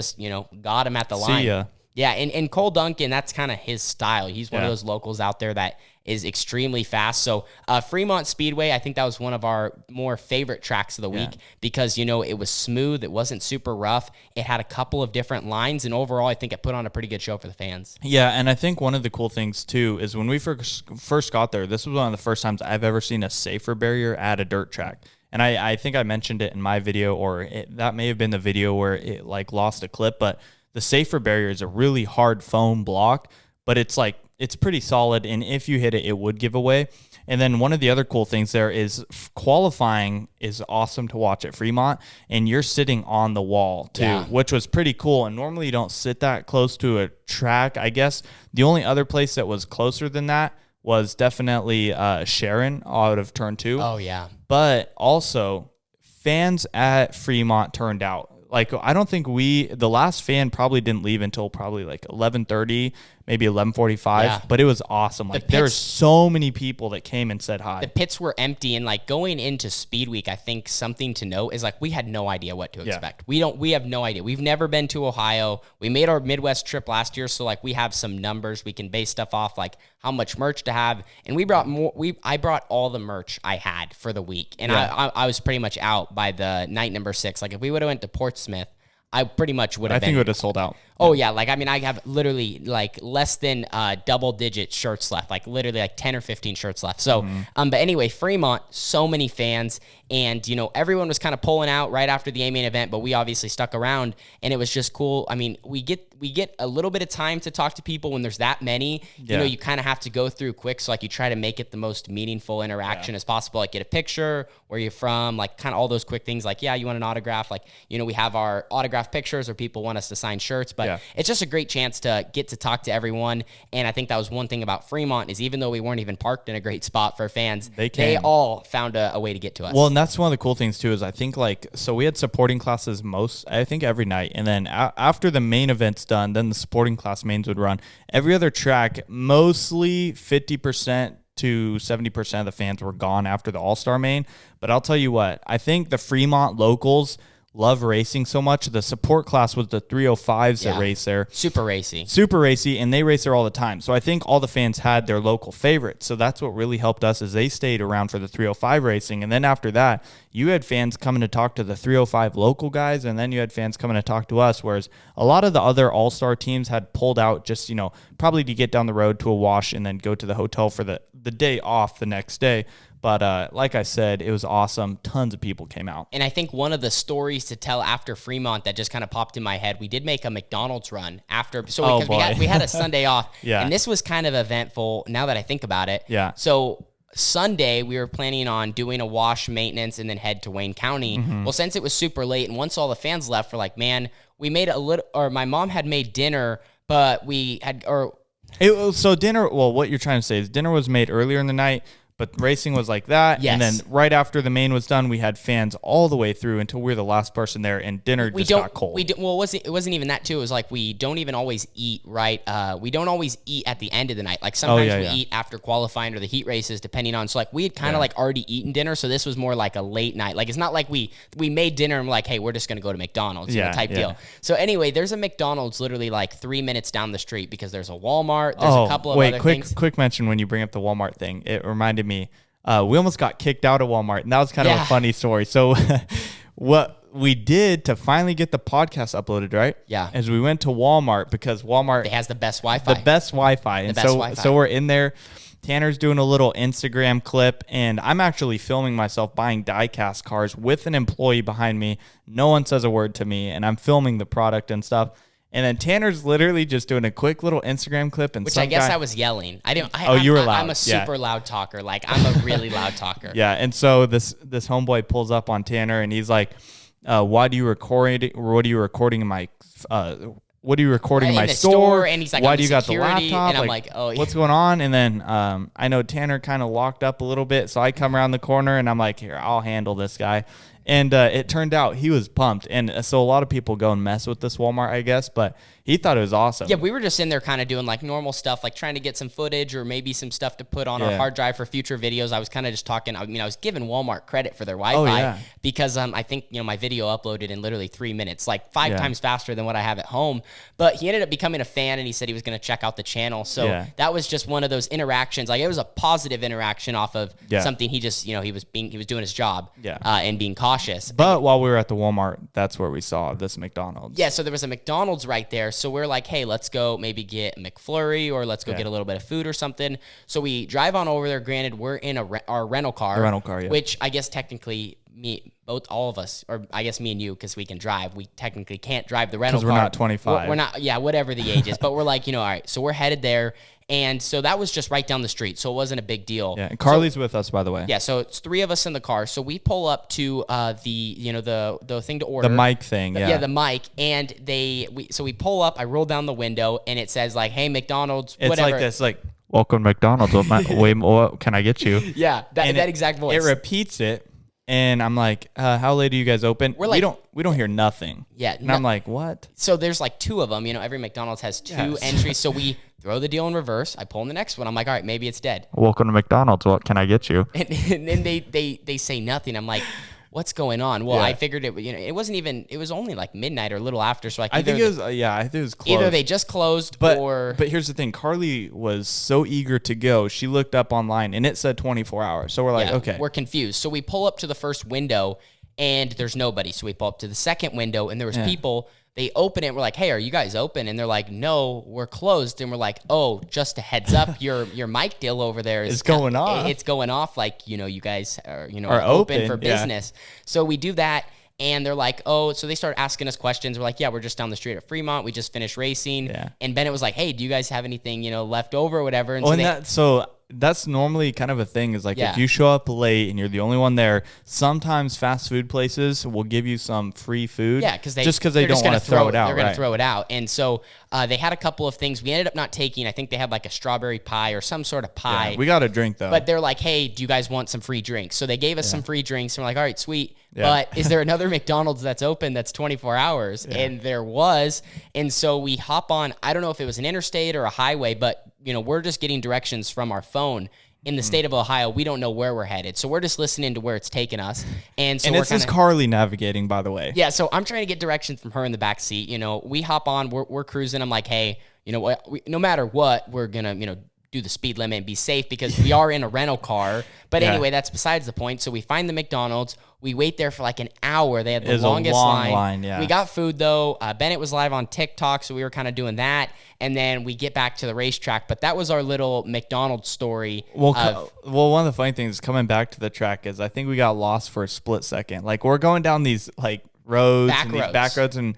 S2: got him at the line.
S3: See ya.
S2: Yeah, and Cole Duncan, that's kind of his style. He's one of those locals out there that is extremely fast. So Fremont Speedway, I think that was one of our more favorite tracks of the week because, it was smooth. It wasn't super rough. It had a couple of different lines, and overall, I think it put on a pretty good show for the fans.
S3: Yeah, and I think one of the cool things, too, is when we first got there, this was one of the first times I've ever seen a safer barrier at a dirt track. And I think I mentioned it in my video, or that may have been the video where it lost a clip, but the safer barrier is a really hard foam block, but it's pretty solid, and if you hit it, it would give away. And then one of the other cool things there is qualifying is awesome to watch at Fremont, and you're sitting on the wall too, which was pretty cool. And normally you don't sit that close to a track. I guess the only other place that was closer than that was definitely Sharon out of turn 2.
S2: Oh, yeah.
S3: But also fans at Fremont turned out. I don't think the last fan probably didn't leave until probably 11:30, maybe 11:45, but it was awesome. There were so many people that came and said hi.
S2: The pits were empty, and going into Speedweek, I think something to note is we had no idea what to expect. We have no idea. We've never been to Ohio. We made our Midwest trip last year, so we have some numbers. We can base stuff off how much merch to have, and we brought more. I brought all the merch I had for the week, and I was pretty much out by the night number 6. If we would have went to Portsmouth, I pretty much would have been.
S3: I think it would have sold out.
S2: Oh, yeah. I have literally less than double-digit shirts left, literally 10 or 15 shirts left. So, but anyway, Fremont, so many fans, and, everyone was kind of pulling out right after the A-main event, but we obviously stuck around, and it was just cool. We get a little bit of time to talk to people when there's that many. You kind of have to go through quick, so you try to make it the most meaningful interaction as possible. Get a picture, where you're from, kind of all those quick things. You want an autograph? We have our autograph pictures, or people want us to sign shirts, but it's just a great chance to get to talk to everyone. And I think that was one thing about Fremont is even though we weren't even parked in a great spot for fans, they all found a way to get to us.
S3: Well, and that's one of the cool things too is I think so we had supporting classes every night, and then after the main event's done, then the supporting class mains would run. Every other track, mostly 50% to 70% of the fans were gone after the All-Star main. But I'll tell you what, I think the Fremont locals love racing so much. The support class was the 305s that race there.
S2: Super racy,
S3: and they race there all the time. So I think all the fans had their local favorites. So that's what really helped us, is they stayed around for the 305 racing. And then after that, you had fans coming to talk to the 305 local guys, and then you had fans coming to talk to us, whereas a lot of the other all-star teams had pulled out just, probably to get down the road to a wash and then go to the hotel for the day off the next day. But like I said, it was awesome. Tons of people came out.
S2: And I think one of the stories to tell after Fremont that just kind of popped in my head, we did make a McDonald's run after. So we had a Sunday off. Yeah. And this was kind of eventful now that I think about it.
S3: Yeah.
S2: So Sunday, we were planning on doing a wash, maintenance, and then head to Wayne County. Mm-hmm. Well, since it was super late, and once all the fans left, we're like, man, we made my mom had made dinner, but we had,
S3: dinner, well, what you're trying to say is dinner was made earlier in the night, but racing was like that.
S2: Yes.
S3: And then right after the main was done, we had fans all the way through until we were the last person there, and dinner got cold.
S2: It wasn't even that too. It was like we don't even always eat right. We don't always eat at the end of the night. Like sometimes we eat after qualifying or the heat races, depending on. So like we had kind of like already eaten dinner. So this was more like a late night. Like it's not like we made dinner and we're like, hey, we're just going to go to McDonald's type deal. So anyway, there's a McDonald's literally like 3 minutes down the street because there's a Walmart. There's a couple of other things.
S3: Quick mention when you bring up the Walmart thing. It reminded me. We almost got kicked out of Walmart, and that was kind of a funny story. So what we did to finally get the podcast uploaded, right?
S2: Yeah.
S3: Is we went to Walmart because Walmart
S2: has the best Wi-Fi.
S3: So we're in there. Tanner's doing a little Instagram clip, and I'm actually filming myself buying die-cast cars with an employee behind me. No one says a word to me, and I'm filming the product and stuff. And then Tanner's literally just doing a quick little Instagram clip, and
S2: which I guess I was yelling.
S3: You were loud.
S2: I'm a super loud talker. Like I'm a really loud talker.
S3: Yeah. And so this homeboy pulls up on Tanner, and he's like, "Why do you record? What are you recording in my? What are you recording in my store?"
S2: And he's like,
S3: "Why do you got the laptop?"
S2: And I'm like, "Oh, yeah.
S3: What's going on?" And then I know Tanner kind of locked up a little bit, so I come around the corner, and I'm like, "Here, I'll handle this guy." And it turned out he was pumped. And so a lot of people go and mess with this Walmart, I guess, but he thought it was awesome.
S2: Yeah, we were just in there kind of doing like normal stuff, like trying to get some footage or maybe some stuff to put on our hard drive for future videos. I was kind of just talking. I was giving Walmart credit for their Wi-Fi because I think, my video uploaded in literally 3 minutes, like 5 times faster than what I have at home. But he ended up becoming a fan, and he said he was going to check out the channel. So that was just one of those interactions. Like it was a positive interaction off of something he just, he was doing his job and being cautious.
S3: But while we were at the Walmart, that's where we saw this McDonald's.
S2: Yeah, so there was a McDonald's right there. So we're like, hey, let's go maybe get a McFlurry or let's go get a little bit of food or something. So we drive on over there. Granted, we're in our rental car. Which I guess technically all of us, or I guess me and you, because we can drive, we technically can't drive the rental car.
S3: Because we're not 25.
S2: We're not, whatever the age is. But we're like, all right, so we're headed there. And so that was just right down the street, so it wasn't a big deal.
S3: Yeah, and Carly's with us, by the way.
S2: Yeah, so it's 3 of us in the car. So we pull up to the thing to order.
S3: The mic thing,
S2: Yeah, the mic. And we pull up, I roll down the window, and it says like, hey, McDonald's, whatever.
S3: It's like this, like, welcome to McDonald's. What can I get you?
S2: Yeah, that exact voice.
S3: It repeats it. And I'm like, how late are you guys open?
S2: We're like,
S3: we don't hear nothing.
S2: Yeah.
S3: And I'm like, what?
S2: So there's like 2 of them. Every McDonald's has 2 entries. So we throw the deal in reverse. I pull in the next one. I'm like, all right, maybe it's dead.
S3: Welcome to McDonald's. What can I get you?
S2: And then they say nothing. I'm like, what's going on? Well, I figured it wasn't even, it was only like midnight or a little after. So
S3: I think it was closed.
S2: Either they just closed
S3: But here's the thing. Carly was so eager to go. She looked up online and it said 24 hours. So we're like, okay.
S2: We're confused. So we pull up to the first window and there's nobody. So we pull up to the second window and there was people. They open it. We're like, hey, are you guys open? And they're like, no, we're closed. And we're like, oh, just a heads up, your mic deal over there is
S3: going off.
S2: It's going off. Like, you guys are open for business. So we do that. And they're like, oh, so they start asking us questions. We're like, yeah, we're just down the street at Fremont. We just finished racing. Yeah. And Bennett was like, hey, do you guys have anything, left over or whatever? And
S3: so that's normally kind of a thing is like if you show up late and you're the only one there, sometimes fast food places will give you some free food.
S2: Yeah, because
S3: they don't want to throw it out.
S2: They're going to throw it out. And so they had a couple of things. We ended up not taking. I think they had like a strawberry pie or some sort of pie.
S3: Yeah, we got a drink though.
S2: But they're like, hey, do you guys want some free drinks? So they gave us some free drinks. And we're like, all right, sweet. Yeah. But is there another McDonald's that's open that's 24 hours? Yeah. And there was. And so we hop on. I don't know if it was an interstate or a highway, but we're just getting directions from our phone. in the state of Ohio, we don't know where we're headed. So we're just listening to where it's taking us. And so
S3: this is Carly navigating, by the way.
S2: Yeah, so I'm trying to get directions from her in the back seat. You know, we hop on, we're cruising. I'm like, hey, you know what? No matter what, we're going to, you know, do the speed limit and be safe because we are in a rental car. But anyway, that's besides the point. So we find the McDonald's. We wait there for like an hour. They had the longest line.
S3: Yeah.
S2: We got food though. Bennett was live on TikTok, so we were kind of doing that. And then we get back to the racetrack. But that was our little McDonald's story.
S3: Well, one of the funny things coming back to the track is I think we got lost for a split second. Like we're going down these like roads these back roads and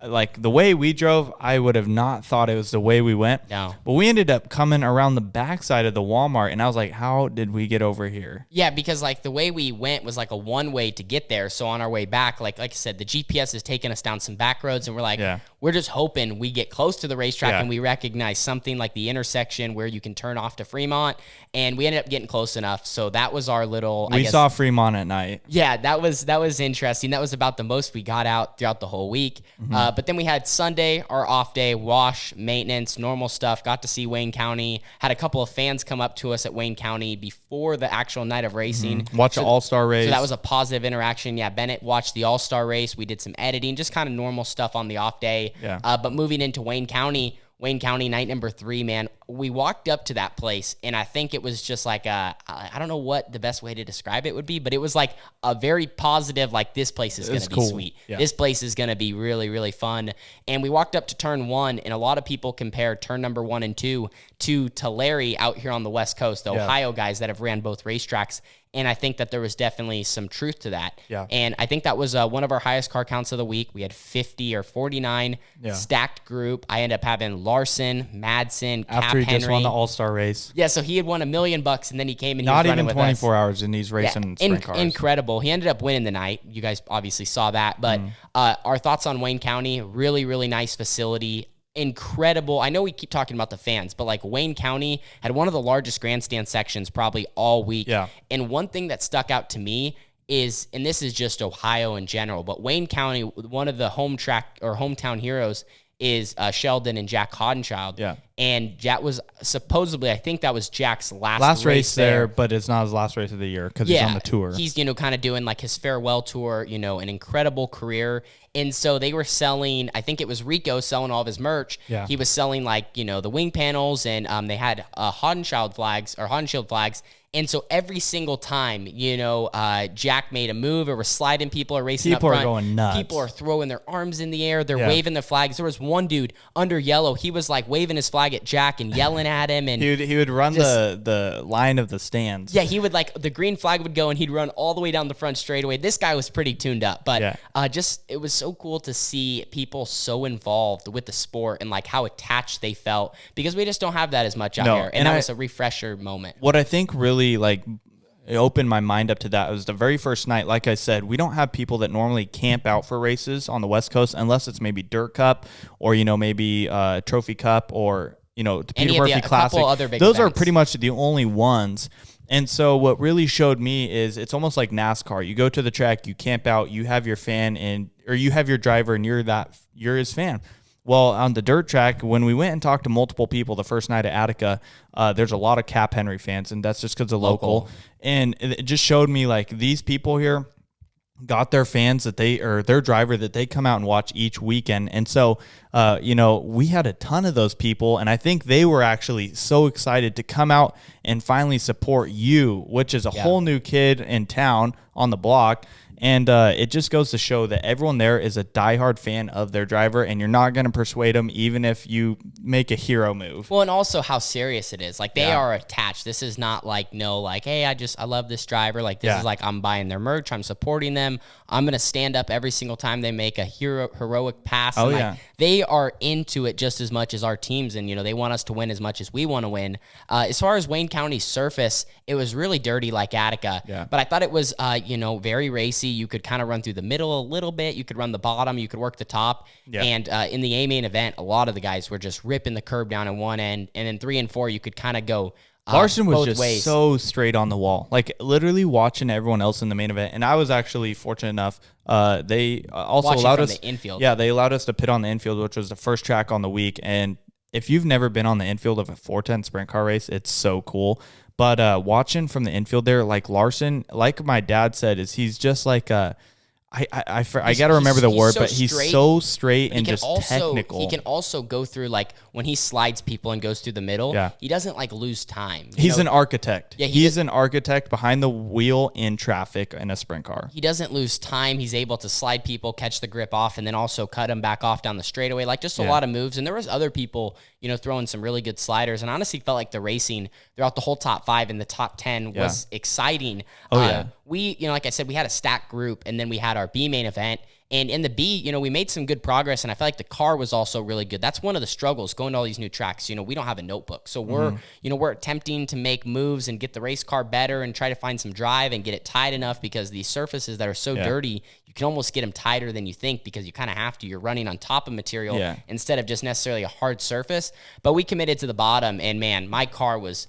S3: like the way we drove, I would have not thought it was the way we went.
S2: No.
S3: But we ended up coming around the backside of the Walmart, and I was like, how did we get over here?
S2: Yeah, because like the way we went was like a one way to get there. So on our way back, like I said, the GPS is taking us down some back roads, and we're like, we're just hoping we get close to the racetrack and we recognize something like the intersection where you can turn off to Fremont. And we ended up getting close enough. So that was our little,
S3: we saw Fremont at night.
S2: Yeah, that was interesting. That was about the most we got out throughout the whole week. But then we had Sunday, our off day, wash, maintenance, normal stuff. Got to see Wayne County. Had a couple of fans come up to us at Wayne County before the actual night of racing.
S3: Watch the All-Star race.
S2: So that was a positive interaction. Yeah, Bennett watched the All-Star race. We did some editing, just kind of normal stuff on the off day.
S3: Yeah.
S2: But moving into Wayne County, night number 3, man, we walked up to that place, and I think it was just like I don't know what the best way to describe it would be, but it was like a very positive, like this place is going to be sweet. Yeah. This place is going to be really, really fun. And we walked up to turn 1, and a lot of people compare turn number 1 and 2 to Tulare out here on the West Coast, the Ohio guys that have ran both racetracks. And I think that there was definitely some truth to that.
S3: Yeah.
S2: And I think that was one of our highest car counts of the week. We had 50 or 49 stacked group. I ended up having Larson, Madsen,
S3: after he
S2: Henry.
S3: Just won the All-Star race.
S2: Yeah, so he had won $1 million, and then he came and
S3: not
S2: he was
S3: even
S2: running
S3: 24 hours in these racing sprint cars.
S2: Incredible. He ended up winning the night. You guys obviously saw that. But our thoughts on Wayne County, really, really nice facility. Incredible. I know we keep talking about the fans, but like Wayne County had one of the largest grandstand sections probably all week.
S3: Yeah.
S2: And one thing that stuck out to me is, and this is just Ohio in general, but Wayne County, one of the home track or hometown heroes is Sheldon and Jack Hoddenchild.
S3: Yeah.
S2: And Jack was supposedly, I think that was Jack's last
S3: race there, but it's not his last race of the year because he's on the tour.
S2: He's, kind of doing like his farewell tour, an incredible career. And so they were selling, I think it was Rico selling all of his merch.
S3: Yeah.
S2: He was selling like, the wing panels, and they had Hoddenchild flags. And so every single time, Jack made a move or was sliding people or racing up front.
S3: People are going nuts.
S2: People are throwing their arms in the air. They're waving their flags. There was one dude under yellow. He was like waving his flag at Jack and yelling at him. And
S3: he would run the line of the stands.
S2: Yeah, he would the green flag would go and he'd run all the way down the front straightaway. This guy was pretty tuned up. But it was so cool to see people so involved with the sport and like how attached they felt, because we just don't have that as much out here. And that was a refresher moment.
S3: What I think really it opened my mind up to that. It was the very first night. Like I said, we don't have people that normally camp out for races on the West Coast unless it's maybe Dirt Cup or, maybe Trophy Cup or, the Peter Murphy Classic.
S2: Other big
S3: Those
S2: events
S3: are pretty much the only ones. And so what really showed me is it's almost like NASCAR. You go to the track, you camp out, you have your fan or you have your driver and you're his fan. Well, on the dirt track, when we went and talked to multiple people the first night at Attica, there's a lot of Cap Henry fans, and that's just because they're local. And it just showed me like these people here got their fans or their driver that they come out and watch each weekend. And so, we had a ton of those people, and I think they were actually so excited to come out and finally support you, which is a whole new kid in town on the block. And it just goes to show that everyone there is a diehard fan of their driver, and you're not going to persuade them even if you make a hero move.
S2: Well, and also how serious it is. Like, they are attached. This is not hey, I love this driver. Like, this is like, I'm buying their merch. I'm supporting them. I'm going to stand up every single time they make a heroic pass.
S3: Oh,
S2: and they are into it just as much as our teams, and, they want us to win as much as we want to win. As far as Wayne County's surface, it was really dirty like Attica.
S3: Yeah.
S2: But I thought it was, very racy. You could kind of run through the middle a little bit. You could run the bottom. You could work the top.
S3: Yeah.
S2: And in the A-main event, a lot of the guys were just ripping the curb down in one end. And then 3 and 4, you could kind of go
S3: Larson was
S2: both
S3: just
S2: ways.
S3: so straight on the wall, like literally watching everyone else in the main event. And I was actually fortunate enough. They also
S2: Watching
S3: allowed
S2: from
S3: us
S2: the infield.
S3: Yeah, they allowed us to pit on the infield, which was the first track on the week. And if you've never been on the infield of a 410 sprint car race, it's so cool. But watching from the infield there, like Larson, like my dad said, is he's just like I got to remember the word, but he's so straight and just technical.
S2: He can also go through, like, when he slides people and goes through the middle, he doesn't, like, lose time.
S3: He's an architect. Yeah, he's an architect behind the wheel in traffic in a sprint car.
S2: He doesn't lose time. He's able to slide people, catch the grip off, and then also cut them back off down the straightaway. Like, just a lot of moves. And there was other people, throwing some really good sliders. And honestly felt like the racing throughout the whole top 5 and the top 10 was exciting. We, like I said, we had a stacked group, and then we had our B main event. And in the B, we made some good progress, and I felt like the car was also really good. That's one of the struggles going to all these new tracks. We don't have a notebook. So we're attempting to make moves and get the race car better and try to find some drive and get it tight enough, because these surfaces that are so dirty, you can almost get them tighter than you think, because you kind of have to. You're running on top of material instead of just necessarily a hard surface. But we committed to the bottom, and man, my car was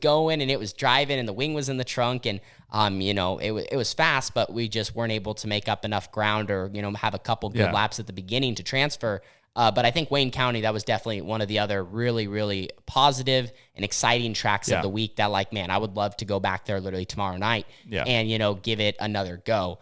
S2: going and it was driving, and the wing was in the trunk, and it was fast, but we just weren't able to make up enough ground or have a couple good laps at the beginning to transfer. But I think Wayne County, that was definitely one of the other really, really positive and exciting tracks of the week that, like, man, I would love to go back there literally tomorrow night and, give it another go.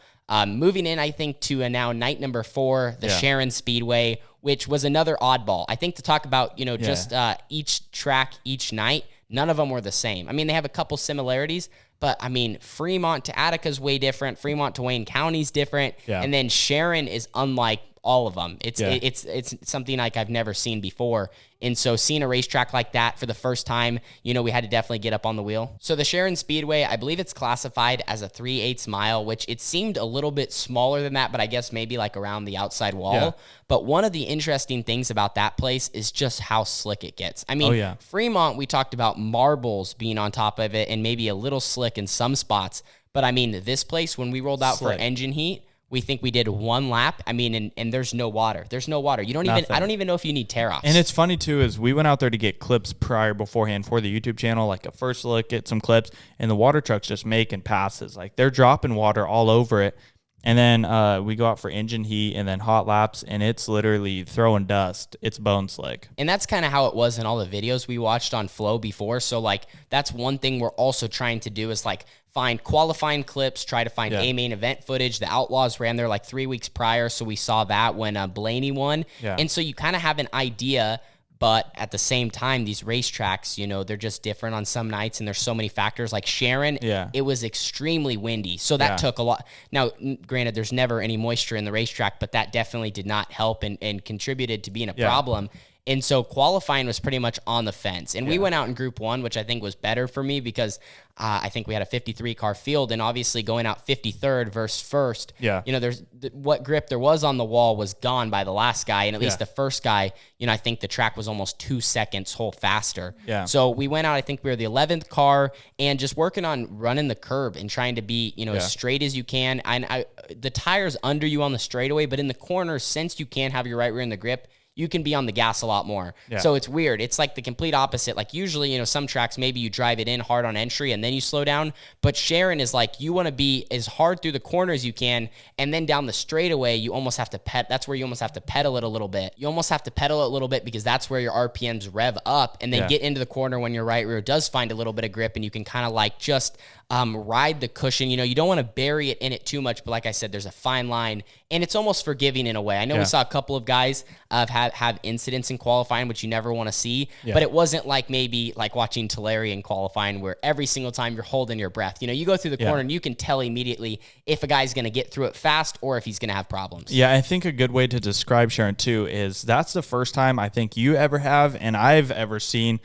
S2: Moving in, I think, to now night number 4, the Sharon Speedway, which was another oddball. I think to talk about, just each track each night, none of them were the same. I mean, they have a couple similarities, but I mean, Fremont to Attica is way different. Fremont to Wayne County is different. Yeah. And then Sharon is unlike all of them. It's something like I've never seen before. And so seeing a racetrack like that for the first time, we had to definitely get up on the wheel. So the Sharon Speedway, I believe it's classified as a 3/8 mile, which it seemed a little bit smaller than that, but I guess maybe like around the outside wall. Yeah. But one of the interesting things about that place is just how slick it gets. I mean, Fremont, we talked about marbles being on top of it and maybe a little slick in some spots. But I mean, this place, when we rolled out for engine heat, we think we did 1 lap. I mean, and there's no water. There's no water. You don't even. I don't even know if you need tear-offs.
S3: And it's funny too, is we went out there to get clips beforehand for the YouTube channel, like a first look at some clips, and the water truck's just making passes. Like, they're dropping water all over it. And then we go out for engine heat and then hot laps, and it's literally throwing dust. It's bone slick.
S2: And that's kind of how it was in all the videos we watched on Flow before. So, like, that's one thing we're also trying to do is, like, find qualifying clips, try to find a main event footage. The Outlaws ran there like 3 weeks prior, so we saw that when Blaney won. Yeah. And so you kind of have an idea. But at the same time, these racetracks, they're just different on some nights, and there's so many factors. Like Sharon, it was extremely windy, so that took a lot. Now, granted, there's never any moisture in the racetrack, but that definitely did not help and contributed to being a problem. And so qualifying was pretty much on the fence. And we went out in Group 1, which I think was better for me because I think we had a 53-car field. And obviously going out 53rd versus first, there's what grip there was on the wall was gone by the last guy. And at least the first guy, I think the track was almost 2 seconds whole faster. Yeah. So we went out, I think we were the 11th car, and just working on running the curb and trying to be, as straight as you can. And the tire's under you on the straightaway, but in the corners, since you can't have your right rear in the grip, you can be on the gas a lot more. Yeah. So it's weird. It's like the complete opposite. Like usually, some tracks, maybe you drive it in hard on entry and then you slow down. But Sharon is like, you want to be as hard through the corner as you can. And then down the straightaway, you almost have to that's where you almost have to pedal it a little bit. You almost have to pedal it a little bit because that's where your RPMs rev up and then get into the corner when your right rear does find a little bit of grip, and you can kind of like just ride the cushion. You don't want to bury it in it too much, but like I said, there's a fine line, and it's almost forgiving in a way. I know we saw a couple of guys have incidents in qualifying, which you never want to see, but it wasn't like maybe like watching Tulare in qualifying where every single time you're holding your breath. You go through the corner and you can tell immediately if a guy's going to get through it fast or if he's going to have problems. Yeah,
S3: I think a good way to describe Sharon too is that's the first time I think you ever have and I've ever seen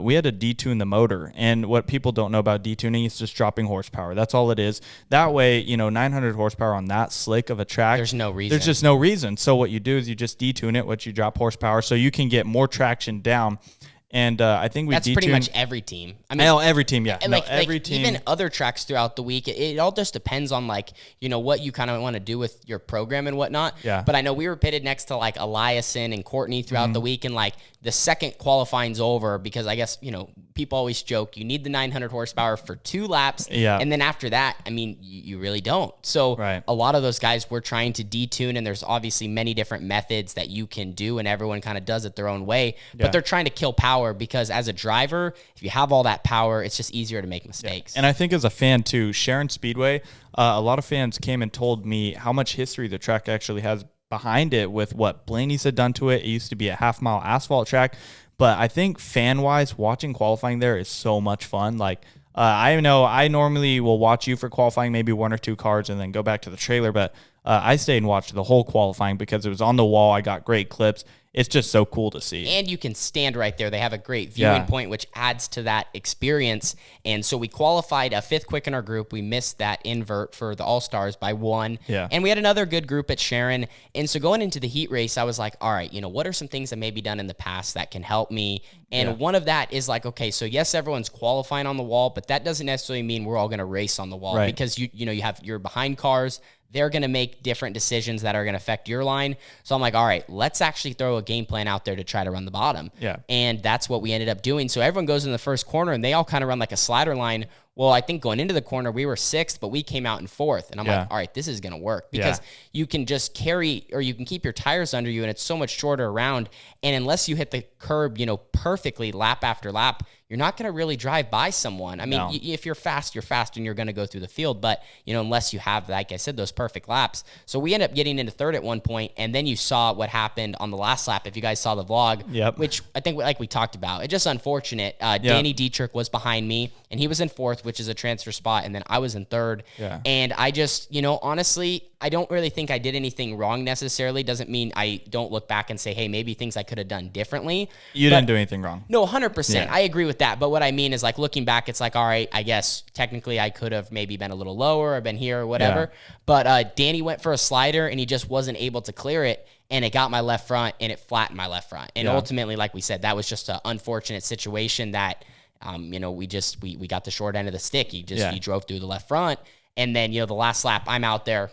S3: we had to detune the motor. And what people don't know about detuning is just dropping horsepower. That's all it is. That way, 900 horsepower on that slick of a track.
S2: There's no reason.
S3: There's just no reason. So what you do is you just detune it, you drop horsepower so you can get more traction down. And I think
S2: that's pretty much every team.
S3: I mean, every team, yeah.
S2: And every team. Even other tracks throughout the week, it all just depends on what you kind of want to do with your program and whatnot. Yeah. But I know we were pitted next to Eliason and Courtney throughout the week, and the second qualifying's over because I guess people always joke, you need the 900 horsepower for 2 laps.
S3: Yeah.
S2: And then after that, I mean, you really don't. So a lot of those guys were trying to detune, and there's obviously many different methods that you can do, and everyone kind of does it their own way. But they're trying to kill power, because as a driver, if you have all that power, it's just easier to make mistakes.
S3: And I think as a fan too, Sharon Speedway, a lot of fans came and told me how much history the track actually has behind it with what Blaney's had done to it. It used to be a half-mile asphalt track. But I think fan-wise, watching qualifying there is so much fun. Like, I know I normally will watch you for qualifying, maybe 1 or 2 cars, and then go back to the trailer. But I stayed and watched the whole qualifying because it was on the wall. I got great clips. It's just so cool to see.
S2: And you can stand right there. They have a great viewing point, which adds to that experience. And so we qualified a 5th quick in our group. We missed that invert for the All-Stars by 1.
S3: Yeah.
S2: And we had another good group at Sharon. And so going into the heat race, I was like, all right, what are some things that may be done in the past that can help me? And one of that is like, okay, so yes, everyone's qualifying on the wall, but that doesn't necessarily mean we're all going to race on the wall, because you have your behind cars. They're going to make different decisions that are going to affect your line. So I'm like, all right, let's actually throw a game plan out there to try to run the bottom.
S3: Yeah.
S2: And that's what we ended up doing. So everyone goes in the first corner, and they all kind of run like a slider line. Well, I think going into the corner, we were 6th, but we came out in 4th. And I'm like, all right, this is going to work, because you can just carry, or you can keep your tires under you, and it's so much shorter around. And unless you hit the curb, perfectly lap after lap, you're not going to really drive by someone. I mean, if you're fast, and you're going to go through the field. But, unless you have, like I said, those perfect laps. So we end up getting into 3rd at one point, and then you saw what happened on the last lap. If you guys saw the vlog, which I think, like we talked about, it's just unfortunate. Danny Dietrich was behind me, and he was in 4th, which is a transfer spot, and then I was in 3rd.
S3: Yeah.
S2: And I just, honestly, I don't really think I did anything wrong necessarily. Doesn't mean I don't look back and say, hey, maybe things I could have done differently.
S3: You didn't do anything wrong.
S2: No, 100%. I agree with that. But what I mean is, like, looking back, it's like, all right, I guess technically I could have maybe been a little lower or been here or whatever. But Danny went for a slider, and he just wasn't able to clear it. And it got my left front, and it flattened my left front. And ultimately, like we said, that was just an unfortunate situation that, we got the short end of the stick. He drove through the left front. And then, the last lap, I'm out there,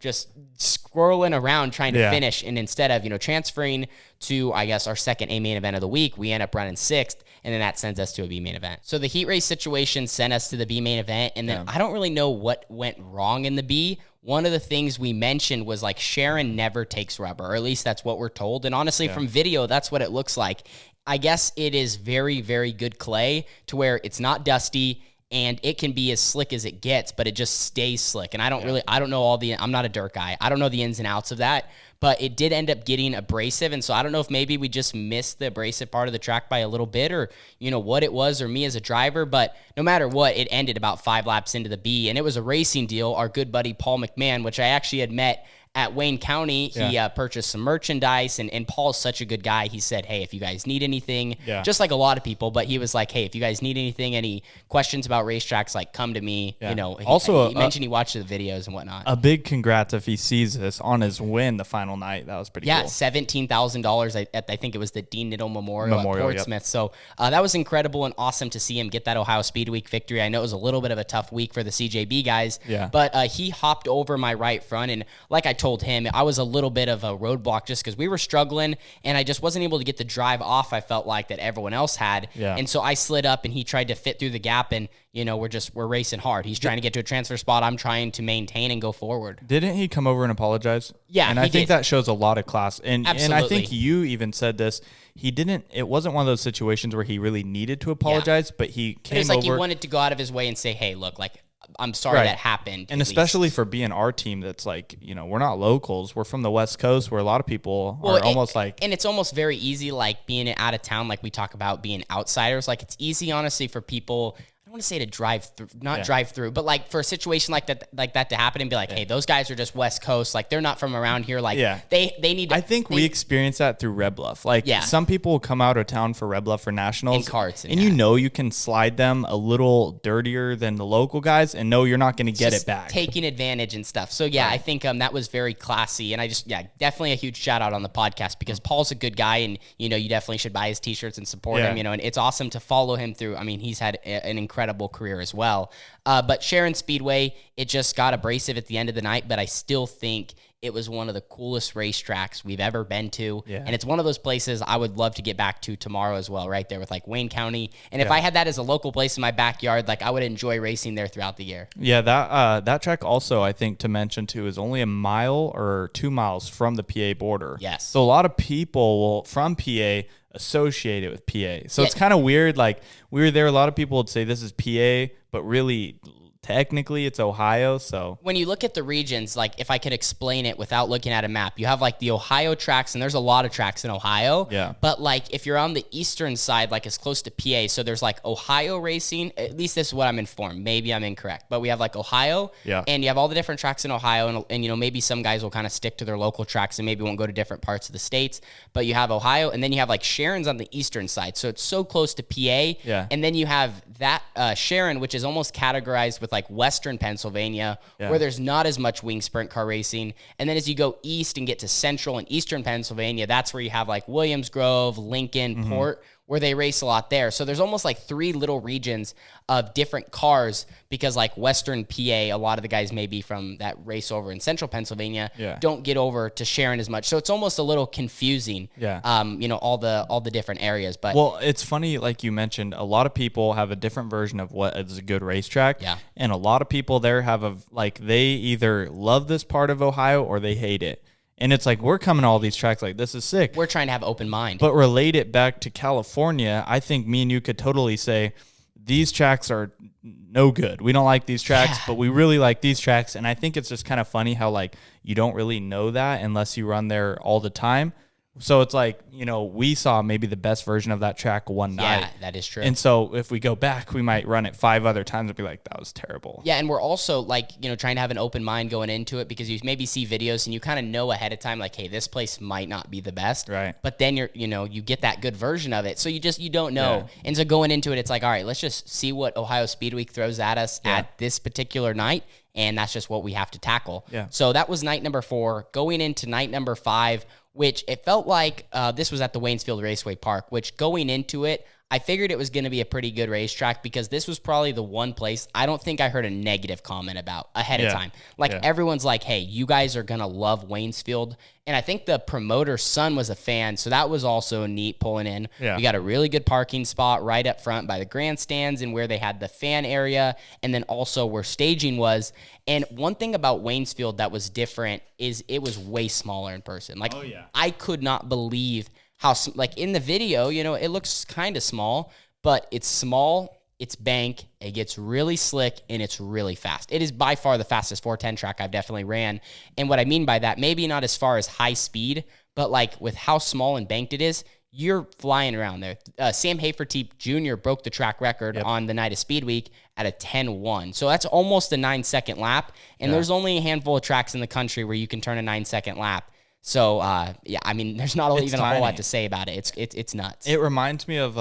S2: just squirreling around trying to finish. And instead of, transferring to, I guess, our second A main event of the week, we end up running 6th. And then that sends us to a B main event. So the heat race situation sent us to the B main event. And then I don't really know what went wrong in the B. One of the things we mentioned was, like, Sharon never takes rubber, or at least that's what we're told. And honestly, from video, that's what it looks like. I guess it is very, very good clay to where it's not dusty, and it can be as slick as it gets, but it just stays slick. And I don't know I'm not a dirt guy. I don't know the ins and outs of that, but it did end up getting abrasive. And so I don't know if maybe we just missed the abrasive part of the track by a little bit, or, what it was, or me as a driver. But no matter what, it ended about 5 laps into the B, and it was a racing deal. Our good buddy, Paul McMahon, which I actually had met at Wayne County, he purchased some merchandise, and Paul's such a good guy. He said, hey, if you guys need anything, just like a lot of people, but he was like, hey, if you guys need anything, any questions about racetracks, like, come to me. Also, he mentioned he watched the videos and whatnot.
S3: A big congrats if he sees this on his win the final night. That was pretty cool.
S2: $17,000 at I think it was the Dean Niddle Memorial at Portsmouth. So that was incredible and awesome to see him get that OHIO Speedweek victory. I know it was a little bit of a tough week for the CJB guys, but he hopped over my right front, and like I told him, I was a little bit of a roadblock just because we were struggling, and I just wasn't able to get the drive off I felt like that everyone else had. And so I slid up, and he tried to fit through the gap, and we're racing hard. He's trying to get to a transfer spot. I'm trying to maintain and go forward.
S3: Didn't he come over and apologize?
S2: Yeah,
S3: and I think that shows a lot of class. And I think you even said this. It wasn't one of those situations where he really needed to apologize, but he came over.
S2: It's like he wanted to go out of his way and say, hey, look, like, I'm sorry that happened.
S3: And especially for being our team that's like, we're not locals. We're from the West Coast where a lot of people are almost like...
S2: And it's almost very easy, like, being out of town, like we talk about being outsiders. Like, it's easy, honestly, for people... I want to say to drive through, drive through, but like for a situation like that to happen and be like, hey, those guys are just West Coast, like they're not from around here, like they need to,
S3: I think we experienced that through Red Bluff. Like some people will come out of town for Red Bluff for nationals
S2: in carts,
S3: and you can slide them a little dirtier than the local guys, and you're not going to get it back,
S2: taking advantage and stuff. So I think that was very classy, and I just definitely a huge shout out on the podcast because Paul's a good guy, and you definitely should buy his t-shirts and support him, and it's awesome to follow him through. I mean, he's had an incredible incredible career as well. But Sharon Speedway, it just got abrasive at the end of the night, but I still think it was one of the coolest racetracks we've ever been to. Yeah. And it's one of those places I would love to get back to tomorrow as well, right there with like Wayne County. And if I had that as a local place in my backyard, like I would enjoy racing there throughout the year.
S3: Yeah, that track also, I think, to mention too, is only a mile or 2 miles from the PA border.
S2: Yes.
S3: So a lot of people from PA associate it with PA. So it's kind of weird. Like we were there, a lot of people would say this is PA, but really technically it's Ohio. So
S2: when you look at the regions, like if I could explain it without looking at a map, you have like the Ohio tracks, and there's a lot of tracks in Ohio.
S3: Yeah.
S2: But like if you're on the eastern side, like as close to PA, so there's like Ohio racing, at least this is what I'm informed. Maybe I'm incorrect, but we have like Ohio, and you have all the different tracks in Ohio, and you know, maybe some guys will kind of stick to their local tracks and maybe won't go to different parts of the states, but you have Ohio, and then you have like Sharon's on the eastern side. So it's so close to PA.
S3: Yeah.
S2: And then you have that Sharon, which is almost categorized with like Western Pennsylvania, where there's not as much wing sprint car racing. And then as you go east and get to Central and Eastern Pennsylvania, that's where you have like Williams Grove, Lincoln, Port, where they race a lot there. So there's almost like 3 little regions of different cars, because like Western PA, a lot of the guys maybe from that race over in Central Pennsylvania don't get over to Sharon as much. So it's almost a little confusing, you know, all the different areas. But
S3: well, it's funny, like you mentioned, a lot of people have a different version of what is a good racetrack.
S2: Yeah.
S3: And a lot of people there have they either love this part of Ohio or they hate it. And it's like, we're coming to all these tracks like, this is sick.
S2: We're trying to have open mind.
S3: But relate it back to California, I think me and you could totally say, these tracks are no good. We don't like these tracks, but we really like these tracks. And I think it's just kind of funny how, like, you don't really know that unless you run there all the time. So it's like, you know, we saw maybe the best version of that track one night.
S2: Yeah, that is true.
S3: And so if we go back, we might run it 5 other times and be like, that was terrible.
S2: Yeah, and we're also like, you know, trying to have an open mind going into it, because you maybe see videos and you kind of know ahead of time, like, hey, this place might not be the best.
S3: Right.
S2: But then you get that good version of it. So you don't know. Yeah. And so going into it, it's like, all right, let's just see what Ohio Speedweek throws at us at this particular night. And that's just what we have to tackle.
S3: Yeah.
S2: So that was night number 4. Going into night number 5, which it felt like this was at the Waynesfield Raceway Park, which going into it, I figured it was going to be a pretty good racetrack, because this was probably the one place I don't think I heard a negative comment about ahead of time. Like everyone's like, hey, you guys are going to love Waynesfield. And I think the promoter's son was a fan, so that was also neat pulling in.
S3: Yeah.
S2: We got a really good parking spot right up front by the grandstands and where they had the fan area, and then also where staging was. And one thing about Waynesfield that was different is it was way smaller in person. Like, I could not believe how, like in the video, you know, it looks kind of small, but it's small, it's bank, it gets really slick, and it's really fast. It is by far the fastest 410 track I've definitely ran. And what I mean by that, maybe not as far as high speed, but like with how small and banked it is, you're flying around there. Sam Haferteep Jr. broke the track record on the night of Speedweek at a 10-1. So that's almost a 9-second lap. And there's only a handful of tracks in the country where you can turn a 9-second lap. So, I mean, there's not even a whole lot to say about it. It's nuts.
S3: It reminds me of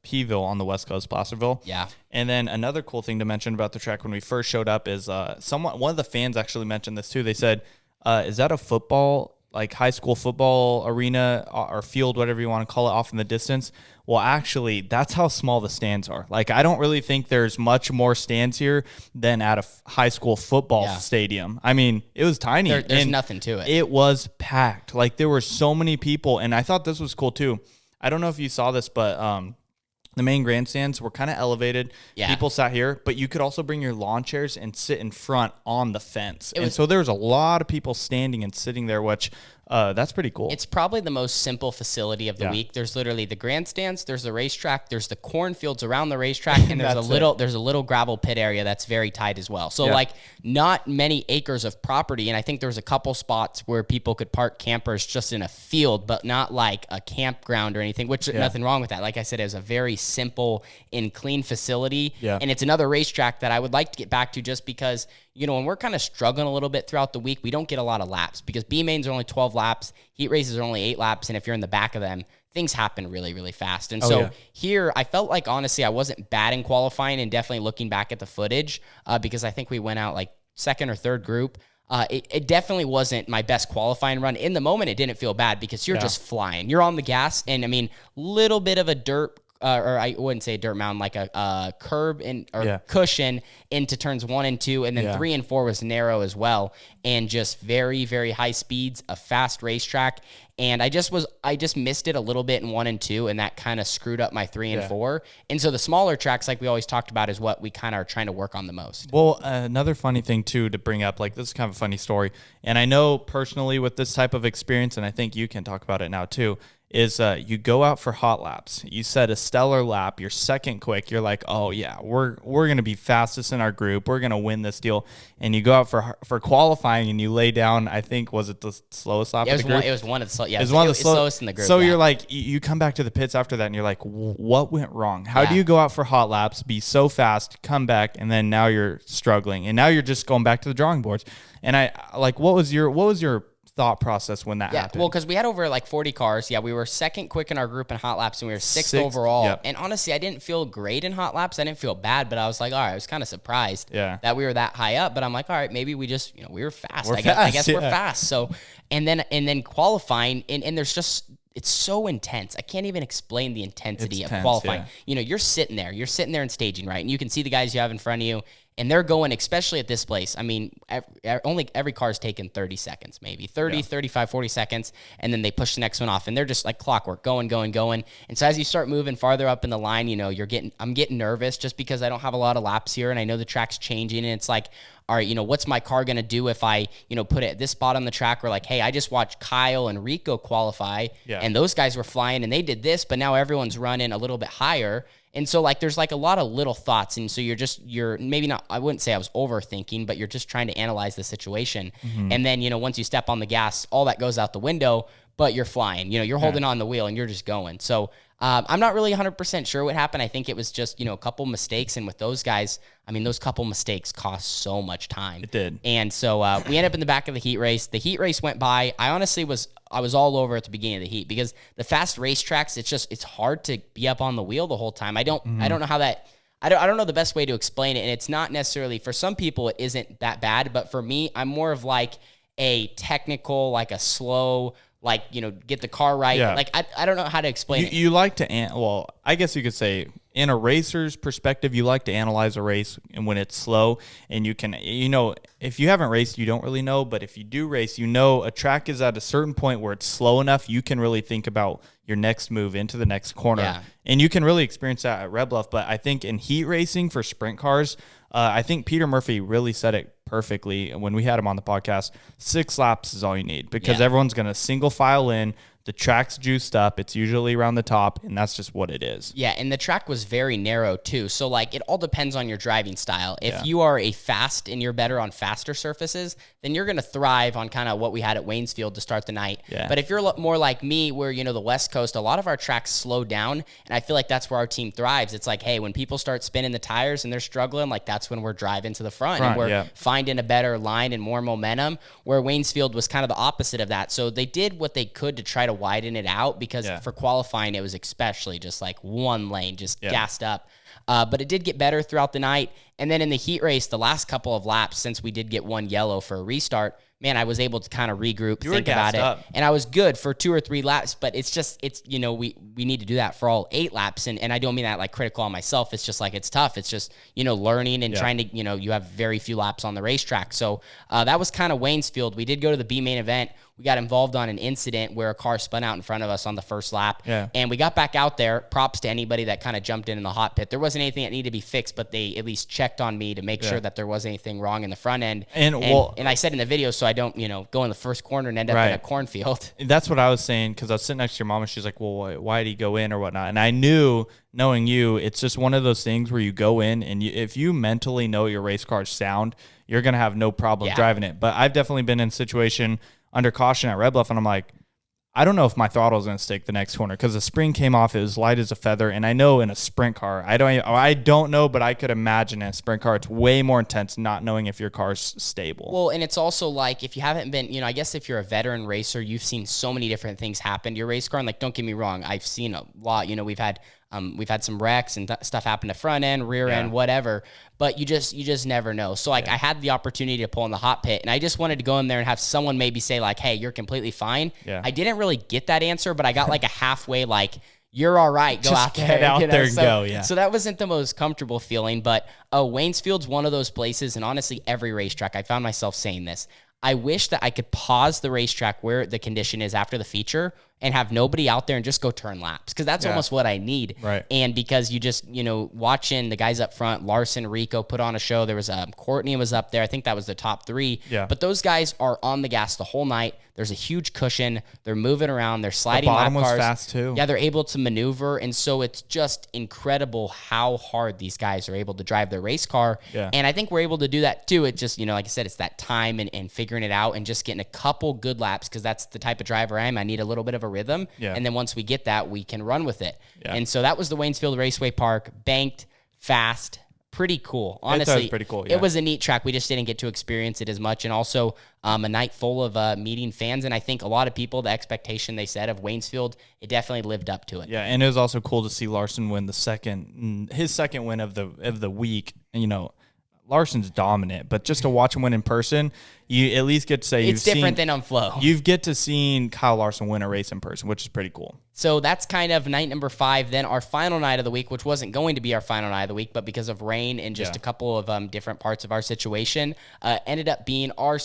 S3: Peeville on the West Coast, Placerville.
S2: Yeah.
S3: And then another cool thing to mention about the track when we first showed up is one of the fans actually mentioned this too. They said, is that a football, like high school football arena or field, whatever you want to call it, off in the distance? Well, actually, that's how small the stands are. Like, I don't really think there's much more stands here than at a high school football stadium. I mean, it was tiny.
S2: There's nothing to it.
S3: It was packed. Like, there were so many people, and I thought this was cool, too. I don't know if you saw this, but the main grandstands were kind of elevated. Yeah. People sat here, but you could also bring your lawn chairs and sit in front on the fence. So there was a lot of people standing and sitting there, which that's pretty cool.
S2: It's probably the most simple facility of the week. There's literally the grandstands, there's the racetrack, there's the cornfields around the racetrack, and there's a little gravel pit area that's very tight as well. So like not many acres of property, and I think there's a couple spots where people could park campers just in a field, but not like a campground or anything, which nothing wrong with that. Like I said, it was a very simple and clean facility. Yeah. And it's another racetrack that I would like to get back to, just because, you know, when we're kind of struggling a little bit throughout the week, we don't get a lot of laps, because B mains are only 12 laps, heat races are only 8 laps, and if you're in the back of them, things happen really, really fast. And here, I felt like, honestly, I wasn't bad in qualifying, and definitely looking back at the footage, because I think we went out like second or third group. It definitely wasn't my best qualifying run. In the moment, it didn't feel bad, because you're just flying. You're on the gas, and I mean, little bit of a dirt or I wouldn't say a dirt mound, like a curb cushion into turns 1 and 2, and then 3 and 4 was narrow as well, and just very, very high speeds, a fast racetrack. And I just missed it a little bit in 1 and 2, and that kind of screwed up my 3 and 4. And so the smaller tracks, like we always talked about, is what we kind of are trying to work on the most.
S3: Well, another funny thing too to bring up, like this is kind of a funny story, and I know personally with this type of experience, and I think you can talk about it now too, is you go out for hot laps. You set a stellar lap. You're second quick. You're like, oh yeah, we're gonna be fastest in our group. We're gonna win this deal. And you go out for qualifying and you lay down. I think was it the slowest lap?
S2: Yeah, it was one of the slowest in the group.
S3: So you're like, you come back to the pits after that and you're like, what went wrong? How do you go out for hot laps, be so fast, come back, and then now you're struggling, and now you're just going back to the drawing boards? And I like, what was your thought process when that happened?
S2: Well, because we had over like 40 cars. Yeah, we were second quick in our group in hot laps, and we were sixth overall. Yep. And honestly, I didn't feel great in hot laps. I didn't feel bad, but I was like, all right, I was kind of surprised that we were that high up. But I'm like, all right, maybe we just, we were fast. I guess we're fast. So, and then qualifying, and there's just, it's so intense. I can't even explain the intensity of qualifying. Yeah. You're sitting there in staging, right? And you can see the guys you have in front of you, and they're going, especially at this place. I mean, every car is taking 30 seconds, maybe 30, 35, 40 seconds. And then they push the next one off, and they're just like clockwork going. And so as you start moving farther up in the line, I'm getting nervous just because I don't have a lot of laps here, and I know the track's changing, and it's like, all right, what's my car going to do if I, put it at this spot on the track? Or like, hey, I just watched Kyle and Rico qualify, and those guys were flying and they did this, but now everyone's running a little bit higher. And so like, there's like a lot of little thoughts. And so you're maybe not, I wouldn't say I was overthinking, but you're just trying to analyze the situation. Mm-hmm. And then, once you step on the gas, all that goes out the window, but you're flying, you're holding on the wheel and you're just going. So I'm not really 100% sure what happened. I think it was just, a couple mistakes. And with those guys, I mean, those couple mistakes cost so much time.
S3: It did.
S2: And so we ended up in the back of the heat race. The heat race went by. I was all over at the beginning of the heat because the fast racetracks, it's hard to be up on the wheel the whole time. I don't know how that, I don't know the best way to explain it. And it's not necessarily, for some people, it isn't that bad. But for me, I'm more of like a technical, like a slow, like, get the car right. Yeah. Like, I don't know how to explain it.
S3: You like to, I guess you could say in a racer's perspective, you like to analyze a race and when it's slow, and you can, if you haven't raced, you don't really know. But if you do race, a track is at a certain point where it's slow enough, you can really think about your next move into the next corner. Yeah. And you can really experience that at Red Bluff. But I think in heat racing for sprint cars, I think Peter Murphy really said it perfectly when we had him on the podcast. 6 laps is all you need because everyone's going to single file in. The track's juiced up. It's usually around the top, and that's just what it is.
S2: Yeah, and the track was very narrow, too. So, like, it all depends on your driving style. If you are a fast and you're better on faster surfaces, then you're going to thrive on kind of what we had at Waynesfield to start the night. Yeah. But if you're more like me, where, the West Coast, a lot of our tracks slow down, and I feel like that's where our team thrives. It's like, hey, when people start spinning the tires and they're struggling, like, that's when we're driving to the front and we're finding a better line and more momentum, where Waynesfield was kind of the opposite of that. So they did what they could to try to widen it out because for qualifying, it was especially just like one lane, just gassed up. But it did get better throughout the night. And then in the heat race, the last couple of laps, since we did get one yellow for a restart, man, I was able to kind of regroup, think about it. And I was good for 2 or 3 laps, but we need to do that for all 8 laps. And I don't mean that like critical on myself. It's just like, it's tough. It's just, learning and trying to, you have very few laps on the racetrack. So that was kind of Waynesfield. We did go to the B main event. We got involved on an incident where a car spun out in front of us on the first lap. Yeah. And we got back out there. Props to anybody that kind of jumped in the hot pit. There wasn't anything that needed to be fixed, but they at least checked on me to make sure that there wasn't anything wrong in the front end. And I said in the video, so I don't, go in the first corner and end up in a cornfield.
S3: That's what I was saying, because I was sitting next to your mom and she's like, well, why did he go in or whatnot? And I knew, knowing you, it's just one of those things where you go in and if you mentally know your race car's sound, you're going to have no problem driving it. But I've definitely been in a situation under caution at Red Bluff, and I'm like, I don't know if my throttle is going to stick the next corner because the spring came off. It was light as a feather. And I know in a sprint car, I don't know, but I could imagine in a sprint car, it's way more intense not knowing if your car's stable.
S2: Well, and it's also like, if you haven't been, I guess if you're a veteran racer, you've seen so many different things happen to your race car. And like, don't get me wrong, I've seen a lot, we've had some wrecks and stuff happen to front end, rear end, whatever, but you just never know. So like I had the opportunity to pull in the hot pit, and I just wanted to go in there and have someone maybe say like, hey, you're completely fine. Yeah. I didn't really get that answer, but I got like a halfway, like, you're all right. Go
S3: Just
S2: out there.
S3: get out there and go, yeah.
S2: So that wasn't the most comfortable feeling, but Waynesfield's one of those places, and honestly, every racetrack, I found myself saying this. I wish that I could pause the racetrack where the condition is after the feature and have nobody out there and just go turn laps, because that's almost what I need.
S3: Right.
S2: And because you just, watching the guys up front, Larson, Rico put on a show. There was Courtney was up there. I think that was the top 3.
S3: Yeah.
S2: But those guys are on the gas the whole night. There's a huge cushion. They're moving around. They're sliding lap cars.
S3: The bottom was fast too.
S2: Yeah, they're able to maneuver. And so it's just incredible how hard these guys are able to drive their race car.
S3: Yeah.
S2: And I think we're able to do that too. It just, like I said, it's that time and figuring it out and just getting a couple good laps, because that's the type of driver I am. I need a little bit of a rhythm.
S3: Yeah.
S2: And then once we get that, we can run with it.
S3: Yeah.
S2: And so that was the Waynesfield Raceway Park. Banked, fast, pretty cool. Honestly,
S3: it was pretty cool. Yeah.
S2: It was a neat track. We just didn't get to experience it as much. And also a night full of meeting fans. And I think a lot of people, the expectation they said of Waynesfield, it definitely lived up to it.
S3: Yeah, and it was also cool to see Larson win his second win of the week. And, Larson's dominant, but just to watch him win in person, you at least get to say
S2: it's different than on Flow.
S3: You've get to seeing Kyle Larson win a race in person, which is pretty cool.
S2: So that's kind of night number 5. Then our final night of the week, which wasn't going to be our final night of the week, but because of rain and just a couple of different parts of our situation, ended up being our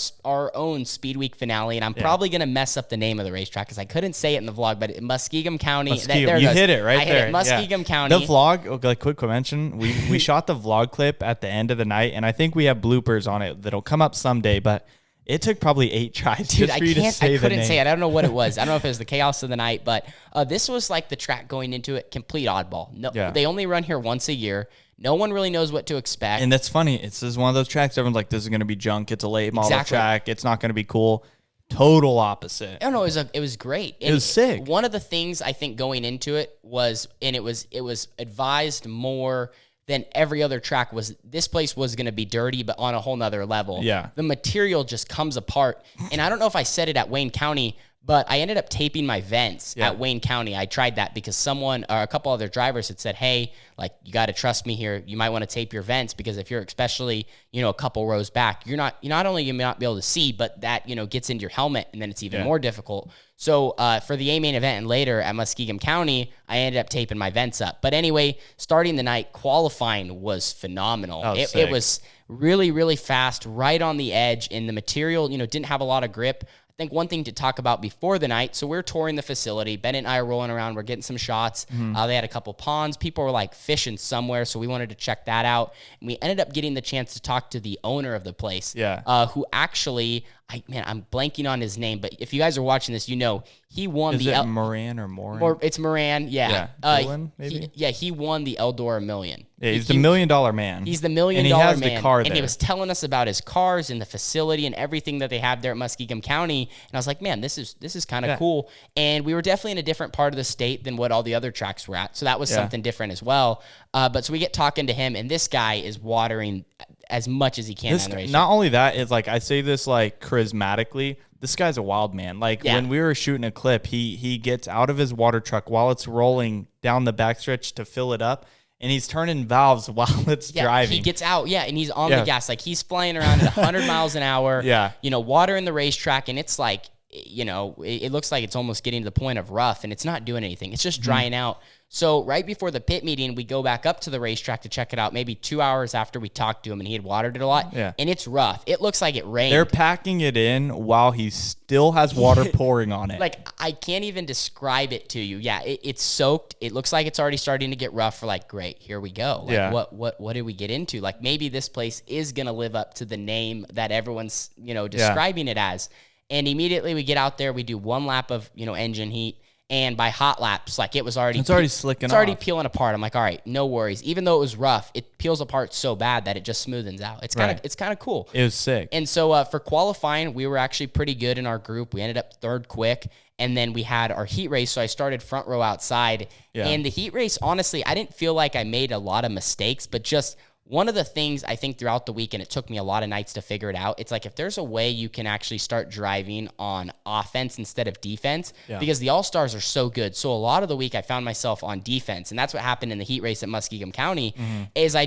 S2: own Speedweek finale. And I'm probably going to mess up the name of the racetrack because I couldn't say it in the vlog, but Muskegon County.
S3: There you hit it right there.
S2: I hit it. Muskegon County.
S3: The vlog, like quick mention, we shot the vlog clip at the end of the night, and I think we have bloopers on it that'll come up someday, but it took probably 8 tries just for you to say the name.
S2: I couldn't say it. I don't know what it was. I don't know if it was the chaos of the night, but this was like the track going into it, complete oddball. No, They only run here once a year. No one really knows what to expect.
S3: And that's funny. This is one of those tracks everyone's like, this is going to be junk. It's a late model track. It's not going to be cool. Total opposite.
S2: No, it was great.
S3: It was sick.
S2: One of the things I think going into it was, and it was advised more than every other track, was this place was going to be dirty, but on a whole nother level.
S3: Yeah.
S2: The material just comes apart. And I don't know if I said it at Wayne County, but I ended up taping my vents at Wayne County. I tried that because someone or a couple other drivers had said, hey, like, you got to trust me here. You might want to tape your vents because if you're especially, a couple rows back, not only you may not be able to see, but that, gets into your helmet and then it's even more difficult. So for the A main event and later at Muskegon County, I ended up taping my vents up. But anyway, starting the night, qualifying was phenomenal. It was really, really fast, right on the edge, and the material, didn't have a lot of grip. I think one thing to talk about before the night, so we're touring the facility. Bennett and I are rolling around. We're getting some shots. They had a couple ponds. People were like fishing somewhere, so we wanted to check that out. And we ended up getting the chance to talk to the owner of the place, who actually, I'm blanking on his name, but if you guys are watching this, he won
S3: Is it Moran or Moran?
S2: Or it's Moran, yeah.
S3: Dylan, maybe?
S2: He won the Eldora Million.
S3: Yeah, he's the $1 million man.
S2: He's the $1 million man.
S3: And he has the car there.
S2: And he was telling us about his cars and the facility and everything that they have there at Muskegon County. And I was like, man, this is kind of cool. And we were definitely in a different part of the state than what all the other tracks were at. So that was something different as well. But so we get talking to him, and this guy is watering as much as he can on the racetrack.
S3: Not only that, is like, I say this like charismatically, this guy's a wild man. Like when we were shooting a clip, he gets out of his water truck while it's rolling down the backstretch to fill it up, and he's turning valves while it's driving.
S2: He gets out, and he's on the gas. Like, he's flying around at 100 miles an hour, water in the racetrack, and it's like, it looks like it's almost getting to the point of rough, and it's not doing anything. It's just drying out. So right before the pit meeting, we go back up to the racetrack to check it out, maybe 2 hours after we talked to him, and he had watered it a lot.
S3: Yeah.
S2: And it's rough. It looks like it rained.
S3: They're packing it in while he still has water pouring on it.
S2: Like, I can't even describe it to you. Yeah, it's soaked. It looks like it's already starting to get rough. We're like, great, here we go. Like, what did we get into? Like, maybe this place is going to live up to the name that everyone's, describing it as. And immediately we get out there, we do one lap of, engine heat. And by hot laps, like, it's already
S3: slicking
S2: It's already peeling apart. I'm like, all right, no worries. Even though it was rough, it peels apart so bad that it just smoothens out. It's kind of cool.
S3: It was sick.
S2: And so for qualifying, we were actually pretty good in our group. We ended up third quick. And then we had our heat race. So I started front row outside. Yeah. And the heat race, honestly, I didn't feel like I made a lot of mistakes, but just one of the things I think throughout the week, and it took me a lot of nights to figure it out, it's like, if there's a way you can actually start driving on offense instead of defense, because the All-Stars are so good. So a lot of the week I found myself on defense, and that's what happened in the heat race at Muskegon County, is I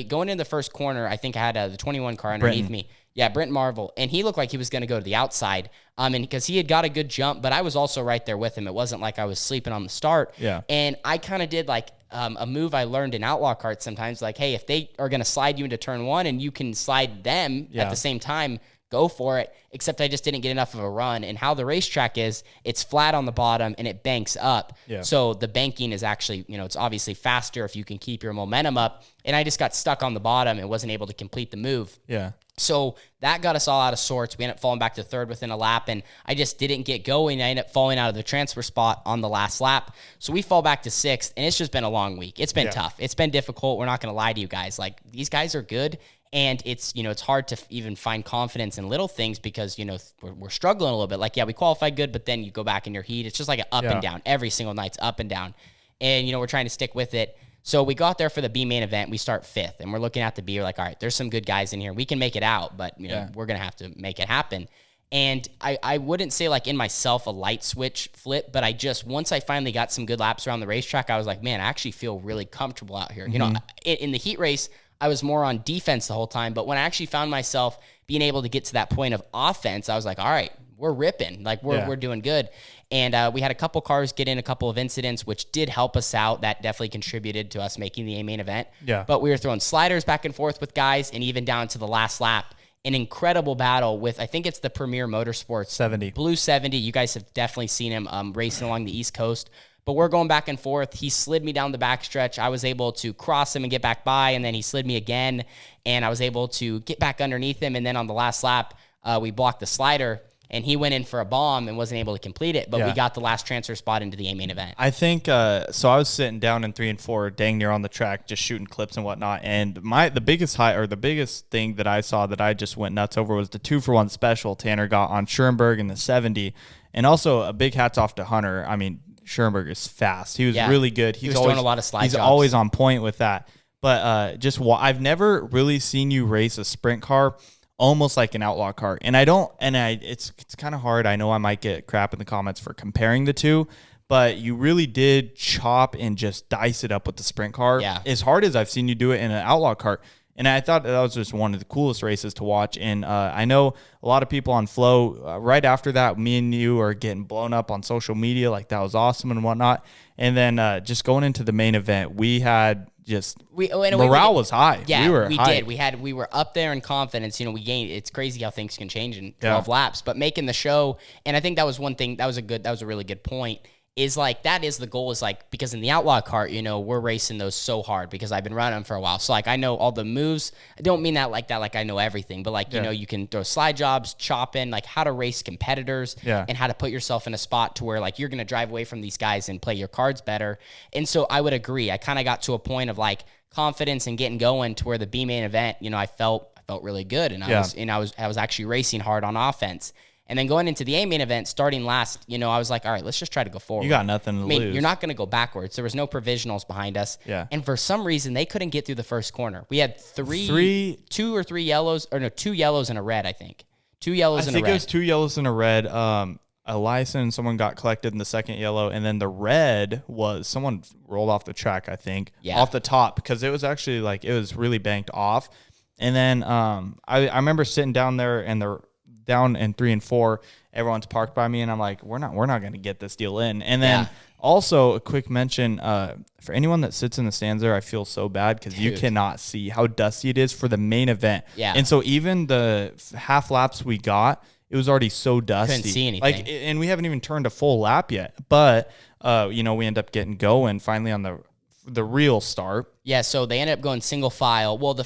S2: going into the first corner, I think I had the 21 car underneath me. Yeah, Brent Marvel. And he looked like he was going to go to the outside. And because he had got a good jump, but I was also right there with him. It wasn't like I was sleeping on the start.
S3: Yeah.
S2: And I kind of did like a move I learned in outlaw karts sometimes. Like, hey, if they are going to slide you into turn one and you can slide them at the same time, go for it. Except I just didn't get enough of a run. And how the racetrack is, it's flat on the bottom and it banks up.
S3: Yeah.
S2: So the banking is actually, it's obviously faster if you can keep your momentum up. And I just got stuck on the bottom and wasn't able to complete the move.
S3: Yeah.
S2: So that got us all out of sorts. We ended up falling back to third within a lap, and I just didn't get going. I ended up falling out of the transfer spot on the last lap. So we fall back to sixth, and it's just been a long week. It's been tough. It's been difficult. We're not going to lie to you guys. Like, these guys are good, and it's, it's hard to even find confidence in little things because, we're struggling a little bit. Like, yeah, we qualified good, but then you go back in your heat. It's just like an up and down. Every single night's up and down. And, we're trying to stick with it. So we got there for the B main event. We start fifth, and we're looking at the B. We're like, all right, there's some good guys in here. We can make it out, but we're going to have to make it happen. And I wouldn't say like in myself a light switch flip, but once I finally got some good laps around the racetrack, I was like, man, I actually feel really comfortable out here. In the heat race, I was more on defense the whole time. But when I actually found myself being able to get to that point of offense, I was like, all right, we're ripping. Like, we're doing good. And we had a couple cars get in a couple of incidents, which did help us out. That definitely contributed to us making the A main event.
S3: Yeah.
S2: But we were throwing sliders back and forth with guys, and even down to the last lap, an incredible battle with, I think it's the Premier Motorsports
S3: 70.
S2: Blue 70. You guys have definitely seen him racing along the East Coast. But we're going back and forth. He slid me down the backstretch. I was able to cross him and get back by, and then he slid me again, and I was able to get back underneath him. And then on the last lap, we blocked the slider, and he went in for a bomb and wasn't able to complete it. But we got the last transfer spot into the A main event.
S3: I think so. I was sitting down in 3 and 4, dang near on the track, just shooting clips and whatnot. And the biggest thing that I saw that I just went nuts over was the 2-for-1 special Tanner got on Schoenberg in the 70, and also a big hats off to Hunter. I mean, Schoenberg is fast. He was really good.
S2: He was doing a lot of slide
S3: He's
S2: jobs.
S3: always on point with that. But I've never really seen you race a sprint car almost like an outlaw car. It's kind of hard. I know I might get crap in the comments for comparing the two, but you really did chop and just dice it up with the sprint car.
S2: Yeah.
S3: As hard as I've seen you do it in an outlaw cart. And I thought that was just one of the coolest races to watch. And I know a lot of people on Flow, right after that, me and you are getting blown up on social media. Like, that was awesome and whatnot. And then just going into the main event, we had morale was high.
S2: Yeah, we
S3: high.
S2: did. We were up there in confidence. We gained. It's crazy how things can change in 12 laps, but making the show. And I think that was one thing. That was a really good point. Is like, that is the goal, is like, because in the outlaw kart, we're racing those so hard because I've been running them for a while. So like, I know all the moves. I don't mean that like I know everything, but like, you can throw slide jobs, chop in, like how to race competitors and how to put yourself in a spot to where like you're going to drive away from these guys and play your cards better. And so I would agree. I kind of got to a point of like confidence and getting going to where the B main event, I felt really good. And I was actually racing hard on offense. And then going into the A main event, starting last, I was like, all right, let's just try to go forward.
S3: You got nothing to lose.
S2: You're not going to go backwards. There was no provisionals behind us.
S3: Yeah.
S2: And for some reason, they couldn't get through the first corner. We had two or three yellows, or no, 2 yellows and a red, I think. 2 yellows and a red.
S3: I think it was 2 yellows and a red. Elias and someone got collected in the second yellow, and then the red was someone rolled off the track, I think, off the top, because it was actually like, it was really banked off. And then I remember sitting down there, and down in 3 and 4, everyone's parked by me, and I'm like, we're not going to get this deal in. And then also a quick mention for anyone that sits in the stands there, I feel so bad because you cannot see how dusty it is for the main event.
S2: Yeah.
S3: And so even the half laps we got, it was already so dusty.
S2: Couldn't see anything.
S3: Like, and we haven't even turned a full lap yet. But we end up getting going finally on the real start.
S2: Yeah, so they ended up going single file. Well,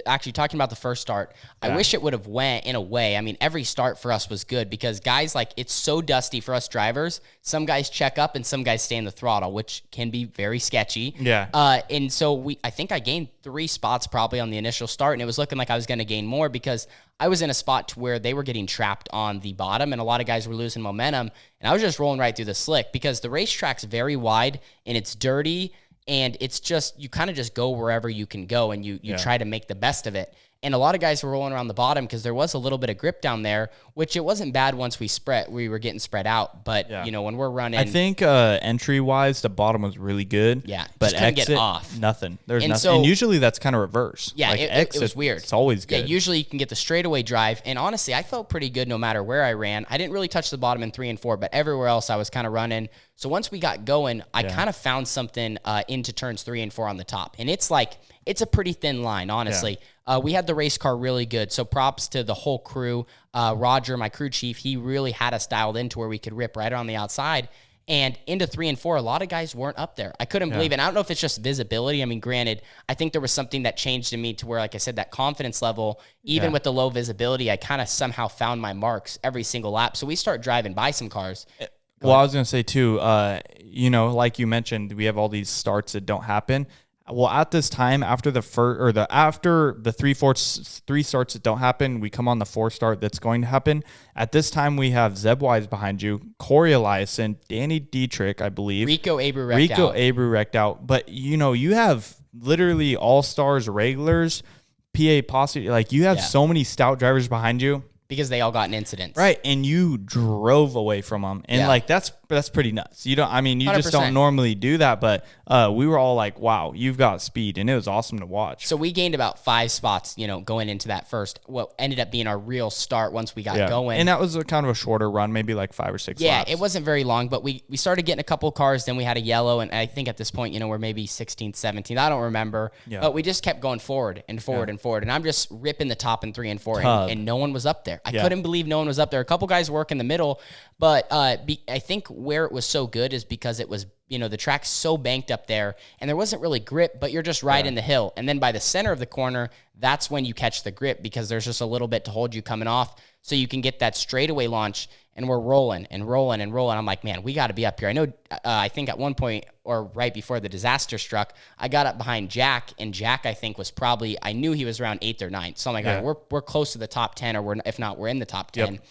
S2: actually talking about the first start, I wish it would have went in a way. I mean, every start for us was good because guys, like, it's so dusty for us drivers. Some guys check up and some guys stay in the throttle, which can be very sketchy.
S3: Yeah.
S2: And so I think I gained 3 spots probably on the initial start, and it was looking like I was going to gain more because I was in a spot to where they were getting trapped on the bottom, and a lot of guys were losing momentum, and I was just rolling right through the slick because the racetrack's very wide and it's dirty. And it's just, you kind of just go wherever you can go, and you try to make the best of it. And a lot of guys were rolling around the bottom because there was a little bit of grip down there, which it wasn't bad once we were getting spread out. But, when we're running.
S3: I think entry-wise, the bottom was really good.
S2: Yeah,
S3: but
S2: just couldn't
S3: exit,
S2: get off.
S3: Nothing. There's nothing.
S2: So,
S3: and usually that's kind of reverse.
S2: Yeah,
S3: like
S2: it was weird.
S3: It's always good.
S2: Yeah, usually you can get the straightaway drive. And honestly, I felt pretty good no matter where I ran. I didn't really touch the bottom in 3 and 4, but everywhere else I was kind of running. So once we got going, I kind of found something into turns 3 and 4 on the top. And it's a pretty thin line, honestly. Yeah. We had the race car really good, so props to the whole crew. Roger, my crew chief, he really had us dialed into where we could rip right on the outside. And into 3 and 4, a lot of guys weren't up there. I couldn't believe it. And I don't know if it's just visibility. I mean, granted, I think there was something that changed in me to where, like I said, that confidence level, even with the low visibility, I kind of somehow found my marks every single lap. So we start driving by some cars.
S3: Well, I was going to say, too, like you mentioned, we have all these starts that don't happen. Well, at this time, after the three starts that don't happen, we come on the 4 start that's going to happen. At this time, we have Zeb Wise behind you, Corey Eliason, Danny Dietrich, I believe.
S2: Rico Abreu
S3: wrecked out. But, you have literally all-stars, regulars, PA posse. Like, you have so many stout drivers behind you.
S2: Because they all got in incidents.
S3: Right, and you drove away from them. And, that's pretty nuts. You just
S2: 100%.
S3: don't normally do that, but we were all like, wow, you've got speed, and it was awesome to watch.
S2: So we gained about 5 spots, going into that first, what ended up being our real start once we got going.
S3: And that was kind of a shorter run, maybe like 5 or 6 laps.
S2: Yeah, it wasn't very long, but we started getting a couple cars, then we had a yellow, and I think at this point, we're maybe 16th, 17th, I don't remember. Yeah. But we just kept going forward and forward and forward, and I'm just ripping the top in 3 and 4, and no one was up there. I couldn't believe no one was up there. A couple guys work in the middle, but I think where it was so good is because it was, the track's so banked up there, and there wasn't really grip, but you're just riding the hill. And then by the center of the corner, that's when you catch the grip because there's just a little bit to hold you coming off, so you can get that straightaway launch, and we're rolling and rolling and rolling. I'm like, man, we got to be up here. I know, I think at one point or right before the disaster struck, I got up behind Jack, and Jack, I think, was probably, I knew he was around 8th or 9th. So I'm like, all right, we're close to the top 10, or if not, we're in the top 10. Yep.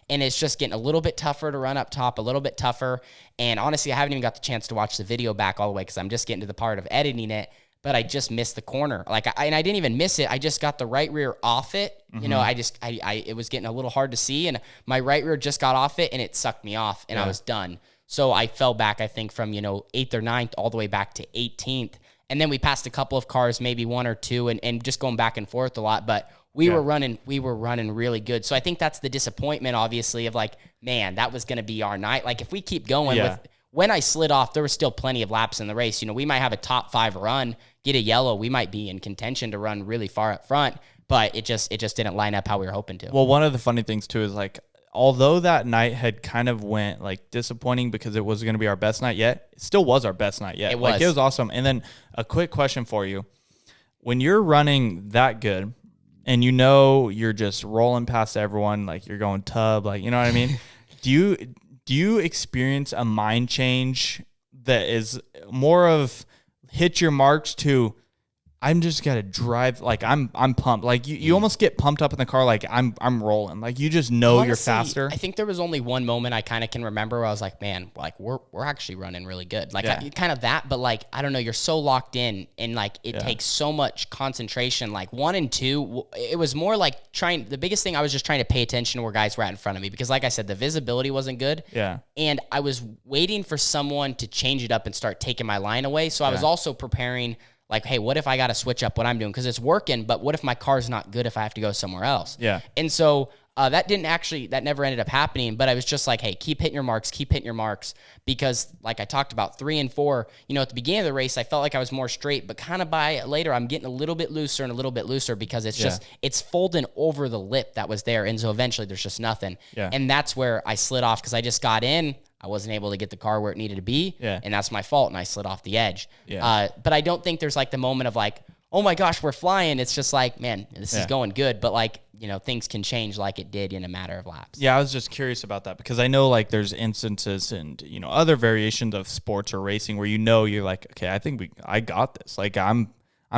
S2: And it's just getting a little bit tougher to run up top, a little bit tougher. And honestly, I haven't even got the chance to watch the video back all the way because I'm just getting to the part of editing it. But I just missed the corner. And I didn't even miss it. I just got the right rear off it. Mm-hmm. It was getting a little hard to see, and my right rear just got off it, and it sucked me off, and I was done. So I fell back, I think, from 8th or 9th all the way back to 18th. And then we passed a couple of cars, maybe 1 or 2, and just going back and forth a lot. But we were running really good. So I think that's the disappointment, obviously, of like, man, that was going to be our night. Like, if we keep going when I slid off, there was still plenty of laps in the race. We might have a top 5 run, get a yellow. We might be in contention to run really far up front, but it just didn't line up how we were hoping to.
S3: Well, one of the funny things too is like, although that night had kind of went like disappointing because it wasn't going to be our best night yet, it still was our best night yet. It was awesome. And then a quick question for you. When you're running that good and you're just rolling past everyone, like you're going tub, like, you know what I mean? Do you experience a mind change that is more of hit your marks to I'm just gonna drive, like I'm pumped. Like you almost get pumped up in the car, like I'm rolling. Like you just know honestly, you're faster.
S2: I think there was only one moment I kind of can remember where I was like, man, like we're actually running really good. Like kind of that, but like I don't know, you're so locked in, and like it takes so much concentration. Like 1 and 2, it was more like the biggest thing I was just trying to pay attention to where guys were at in front of me, because like I said, the visibility wasn't good.
S3: Yeah.
S2: And I was waiting for someone to change it up and start taking my line away. So I was also preparing. Like, hey, what if I got to switch up what I'm doing? Because it's working, but what if my car's not good if I have to go somewhere else?
S3: Yeah.
S2: And so that never ended up happening, but I was just like, hey, keep hitting your marks, because like I talked about 3 and 4, at the beginning of the race, I felt like I was more straight, but kind of by later, I'm getting a little bit looser because it's it's folding over the lip that was there. And so eventually there's just nothing.
S3: Yeah.
S2: And that's where I slid off, because I just got in. I wasn't able to get the car where it needed to be, and that's my fault, and I slid off the edge.
S3: Yeah.
S2: But I don't think there's like the moment of like, oh my gosh, we're flying. It's just like, man, this is going good, but like, things can change like it did in a matter of laps.
S3: Yeah, I was just curious about that, because I know like there's instances and, other variations of sports or racing where you're like, okay, I think I got this. Like I'm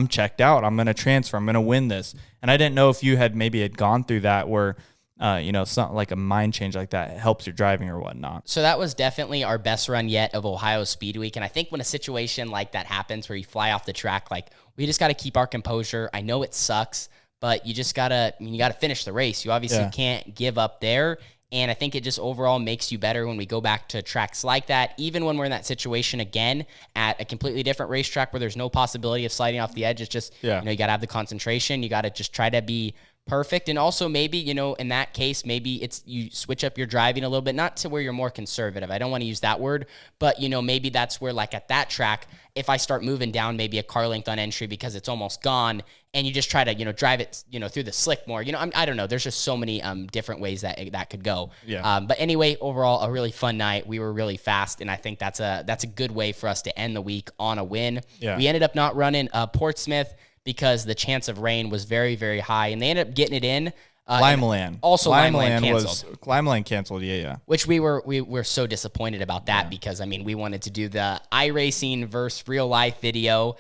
S3: checked out. I'm going to transfer. I'm going to win this. And I didn't know if you had gone through that where something like a mind change like that helps your driving or whatnot.
S2: So that was definitely our best run yet of OHIO Speedweek. And I think when a situation like that happens where you fly off the track, like we just got to keep our composure. I know it sucks, but you just gotta finish the race. You obviously can't give up there. And I think it just overall makes you better when we go back to tracks like that, even when we're in that situation again at a completely different racetrack where there's no possibility of sliding off the edge. It's just, you got to have the concentration. You got to just try to be perfect. And also maybe, in that case, maybe it's you switch up your driving a little bit, not to where you're more conservative. I don't want to use that word, but, maybe that's where, like at that track, if I start moving down maybe a car length on entry because it's almost gone, and you just try to, drive it, through the slick more, I don't know. There's just so many different ways that could go.
S3: Yeah.
S2: But anyway, overall, a really fun night. We were really fast, and I think that's a good way for us to end the week on a win.
S3: Yeah.
S2: We ended up not running Portsmouth because the chance of rain was very, very high, and they ended up getting it in.
S3: Limeland.
S2: Also, Limeland canceled.
S3: Limeland canceled, yeah.
S2: Which we were so disappointed about that because, we wanted to do the iRacing versus real life video,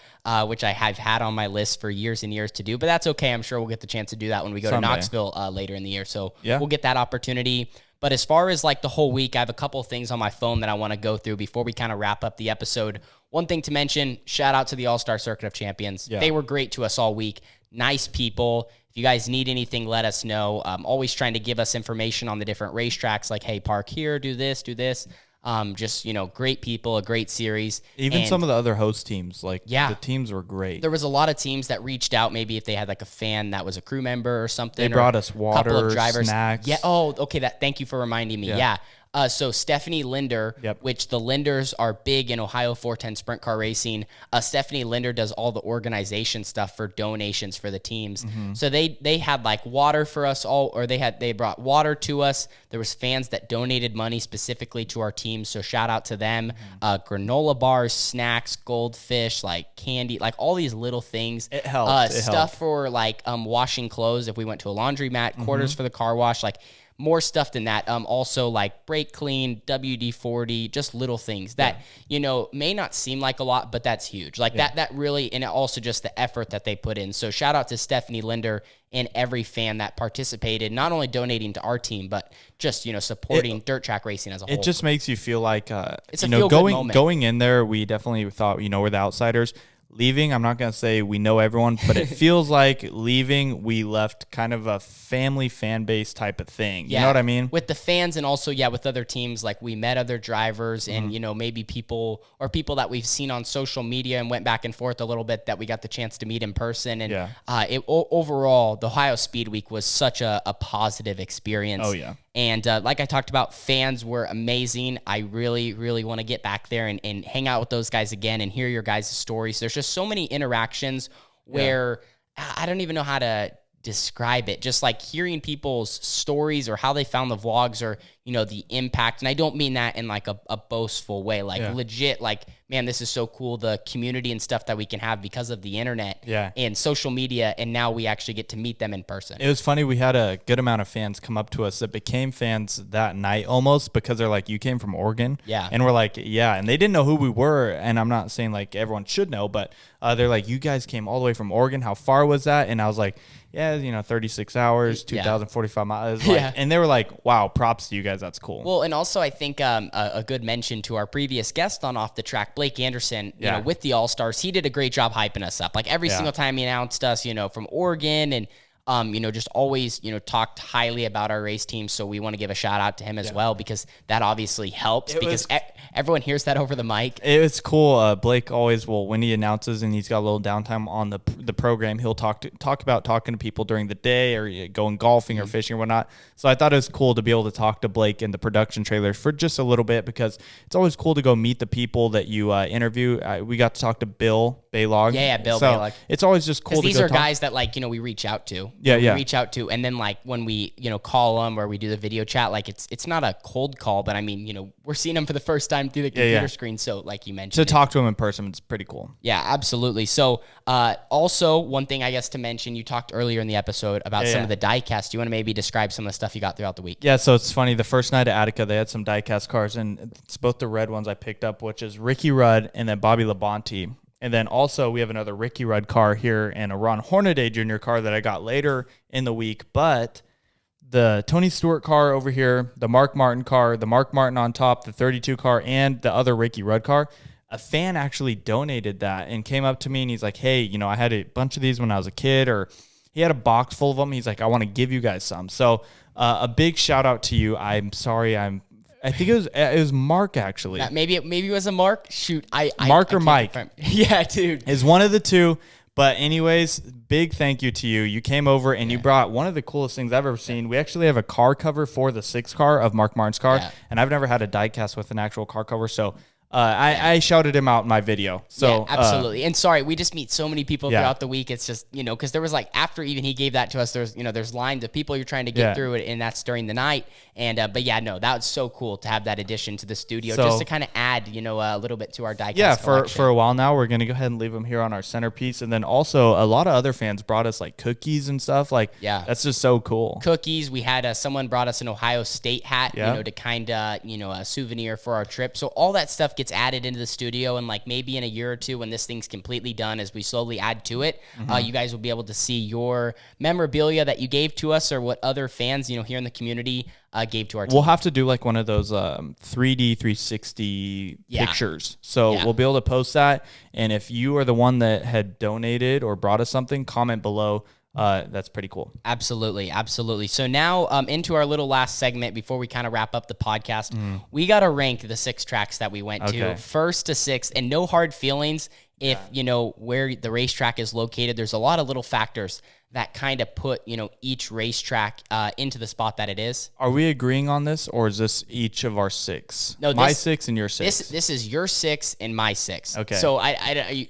S2: which I have had on my list for years and years to do. But that's okay. I'm sure we'll get the chance to do that when we go to Knoxville later in the year. So we'll get that opportunity. But as far as like the whole week, I have a couple of things on my phone that I want to go through before we kind of wrap up the episode. One thing to mention, shout out to the All-Star Circuit of Champions. Yeah. They were great to us all week. Nice people. If you guys need anything, let us know. Always trying to give us information on the different racetracks, like, hey, park here, do this. Just, great people, a great series.
S3: Even some of the other host teams, the teams were great.
S2: There was a lot of teams that reached out, maybe if they had like a fan that was a crew member or something.
S3: They brought us water,
S2: couple of drivers.
S3: Snacks.
S2: Yeah. Oh, okay. Thank you for reminding me. Yeah. So Stephanie Linder, which the Linders are big in Ohio 410 sprint car racing. Stephanie Linder does all the organization stuff for donations for the teams. Mm-hmm. So they had like water for us all, or they brought water to us. There was fans that donated money specifically to our team. So shout out to them. Mm-hmm. Granola bars, snacks, goldfish, like candy, like all these little things.
S3: It helped.
S2: Stuff for like washing clothes if we went to a laundromat, quarters for the car wash, like more stuff than that. Also like brake clean, WD-40, just little things that, may not seem like a lot, but that's huge. Like that really, and also just the effort that they put in. So shout out to Stephanie Linder and every fan that participated, not only donating to our team, but just, supporting dirt track racing as a whole.
S3: It just makes you feel like,
S2: it's a feel-good moment.
S3: Going in there, we definitely thought, we're the outsiders. Leaving, I'm not going to say we know everyone, but it feels like leaving, we left kind of a family fan base type of thing. You know what I mean?
S2: With the fans and also, with other teams, like we met other drivers and, maybe people that we've seen on social media and went back and forth a little bit that we got the chance to meet in person. And overall, the Ohio Speedweek was such a positive experience.
S3: Oh, yeah.
S2: And like I talked about, fans were amazing. I really, really want to get back there and hang out with those guys again and hear your guys' stories. There's just so many interactions where I don't even know how to describe it. Just like hearing people's stories or how they found the vlogs or, the impact. And I don't mean that in like a boastful way, like legit, like, man, this is so cool. The community and stuff that we can have because of the internet and social media. And now we actually get to meet them in person.
S3: It was funny. We had a good amount of fans come up to us that became fans that night almost because they're like, you came from Oregon.
S2: Yeah.
S3: And we're like, yeah. And they didn't know who we were. And I'm not saying like everyone should know, but they're like, you guys came all the way from Oregon. How far was that? And I was like, 36 hours, 2,045 miles. And they were like, wow, props to you guys. That's cool.
S2: Well, and also I think a good mention to our previous guest on Off the Track, Blake Anderson, with the All-Stars, he did a great job hyping us up. Like every single time he announced us, from Oregon and, just always, talked highly about our race team. So we want to give a shout out to him as well, because that obviously helps because everyone hears that over the mic.
S3: It's cool. Blake always when he announces and he's got a little downtime on the program, he'll talk about talking to people during the day or going golfing or fishing or whatnot. So I thought it was cool to be able to talk to Blake in the production trailer for just a little bit, because it's always cool to go meet the people that you interview. We got to talk to Bill Baylog.
S2: Yeah, Bill Baylog.
S3: It's always just cool to
S2: these are guys that we reach out to. We reach out to, and then like when we call them or we do the video chat, like it's not a cold call, but I mean we're seeing them for the first time through the computer screen. So like you mentioned,
S3: to talk to them in person, it's pretty cool.
S2: Yeah, absolutely. So also one thing I guess to mention, you talked earlier in the episode about some of the diecast. Do you want to maybe describe some of the stuff you got throughout the week?
S3: Yeah, so it's funny. The first night at Attica, they had some diecast cars, and it's both the red ones I picked up, which is Ricky Rudd and then Bobby Labonte. And then also we have another Ricky Rudd car here and a Ron Hornaday Jr. car that I got later in the week. But the Tony Stewart car over here, the Mark Martin car, the Mark Martin on top, the 32 car, and the other Ricky Rudd car, a fan actually donated that and came up to me and he's like, hey, I had a bunch of these when I was a kid, or He had a box full of them. He's like, I want to give you guys some. So a big shout out to you. I'm sorry. I think it was Mark actually.
S2: Yeah, maybe it was a Mark. Shoot,
S3: Mark or Mike.
S2: Yeah, dude.
S3: Is one of the two. But anyways, big thank you to you. You came over and you brought one of the coolest things I've ever seen. We actually have a car cover for the 6 car of Mark Martin's car, and I've never had a diecast with an actual car cover. So I shouted him out in my video. So
S2: absolutely. And sorry, we just meet so many people throughout the week. It's just, because there was like, after even he gave that to us, there's lines of people you're trying to get through it, and that's during the night. And, but yeah, no, that was so cool to have that addition to the studio, just to kind of add, a little bit to our diecast collection.
S3: For a while now, we're going to go ahead and leave them here on our centerpiece. And then also a lot of other fans brought us like cookies and stuff. Like, that's just so cool.
S2: Cookies. We had someone brought us an Ohio State hat, to kind of, a souvenir for our trip. So all that stuff gets added into the studio, and like maybe in a year or two when this thing's completely done, as we slowly add to it, you guys will be able to see your memorabilia that you gave to us, or what other fans, here in the community gave to our team.
S3: We'll have to do like one of those 3D 360 pictures. So we'll be able to post that. And if you are the one that had donated or brought us something, comment below. That's pretty cool.
S2: Absolutely. Absolutely. So now into our little last segment before we kind of wrap up the podcast, we got to rank the 6 tracks that we went to, first to 6th, and no hard feelings. If, where the racetrack is located, there's a lot of little factors that kind of put, each racetrack into the spot that it is.
S3: Are we agreeing on this, or is this each of our 6?
S2: No,
S3: my 6 and your 6.
S2: This is your 6 and my 6.
S3: Okay.
S2: So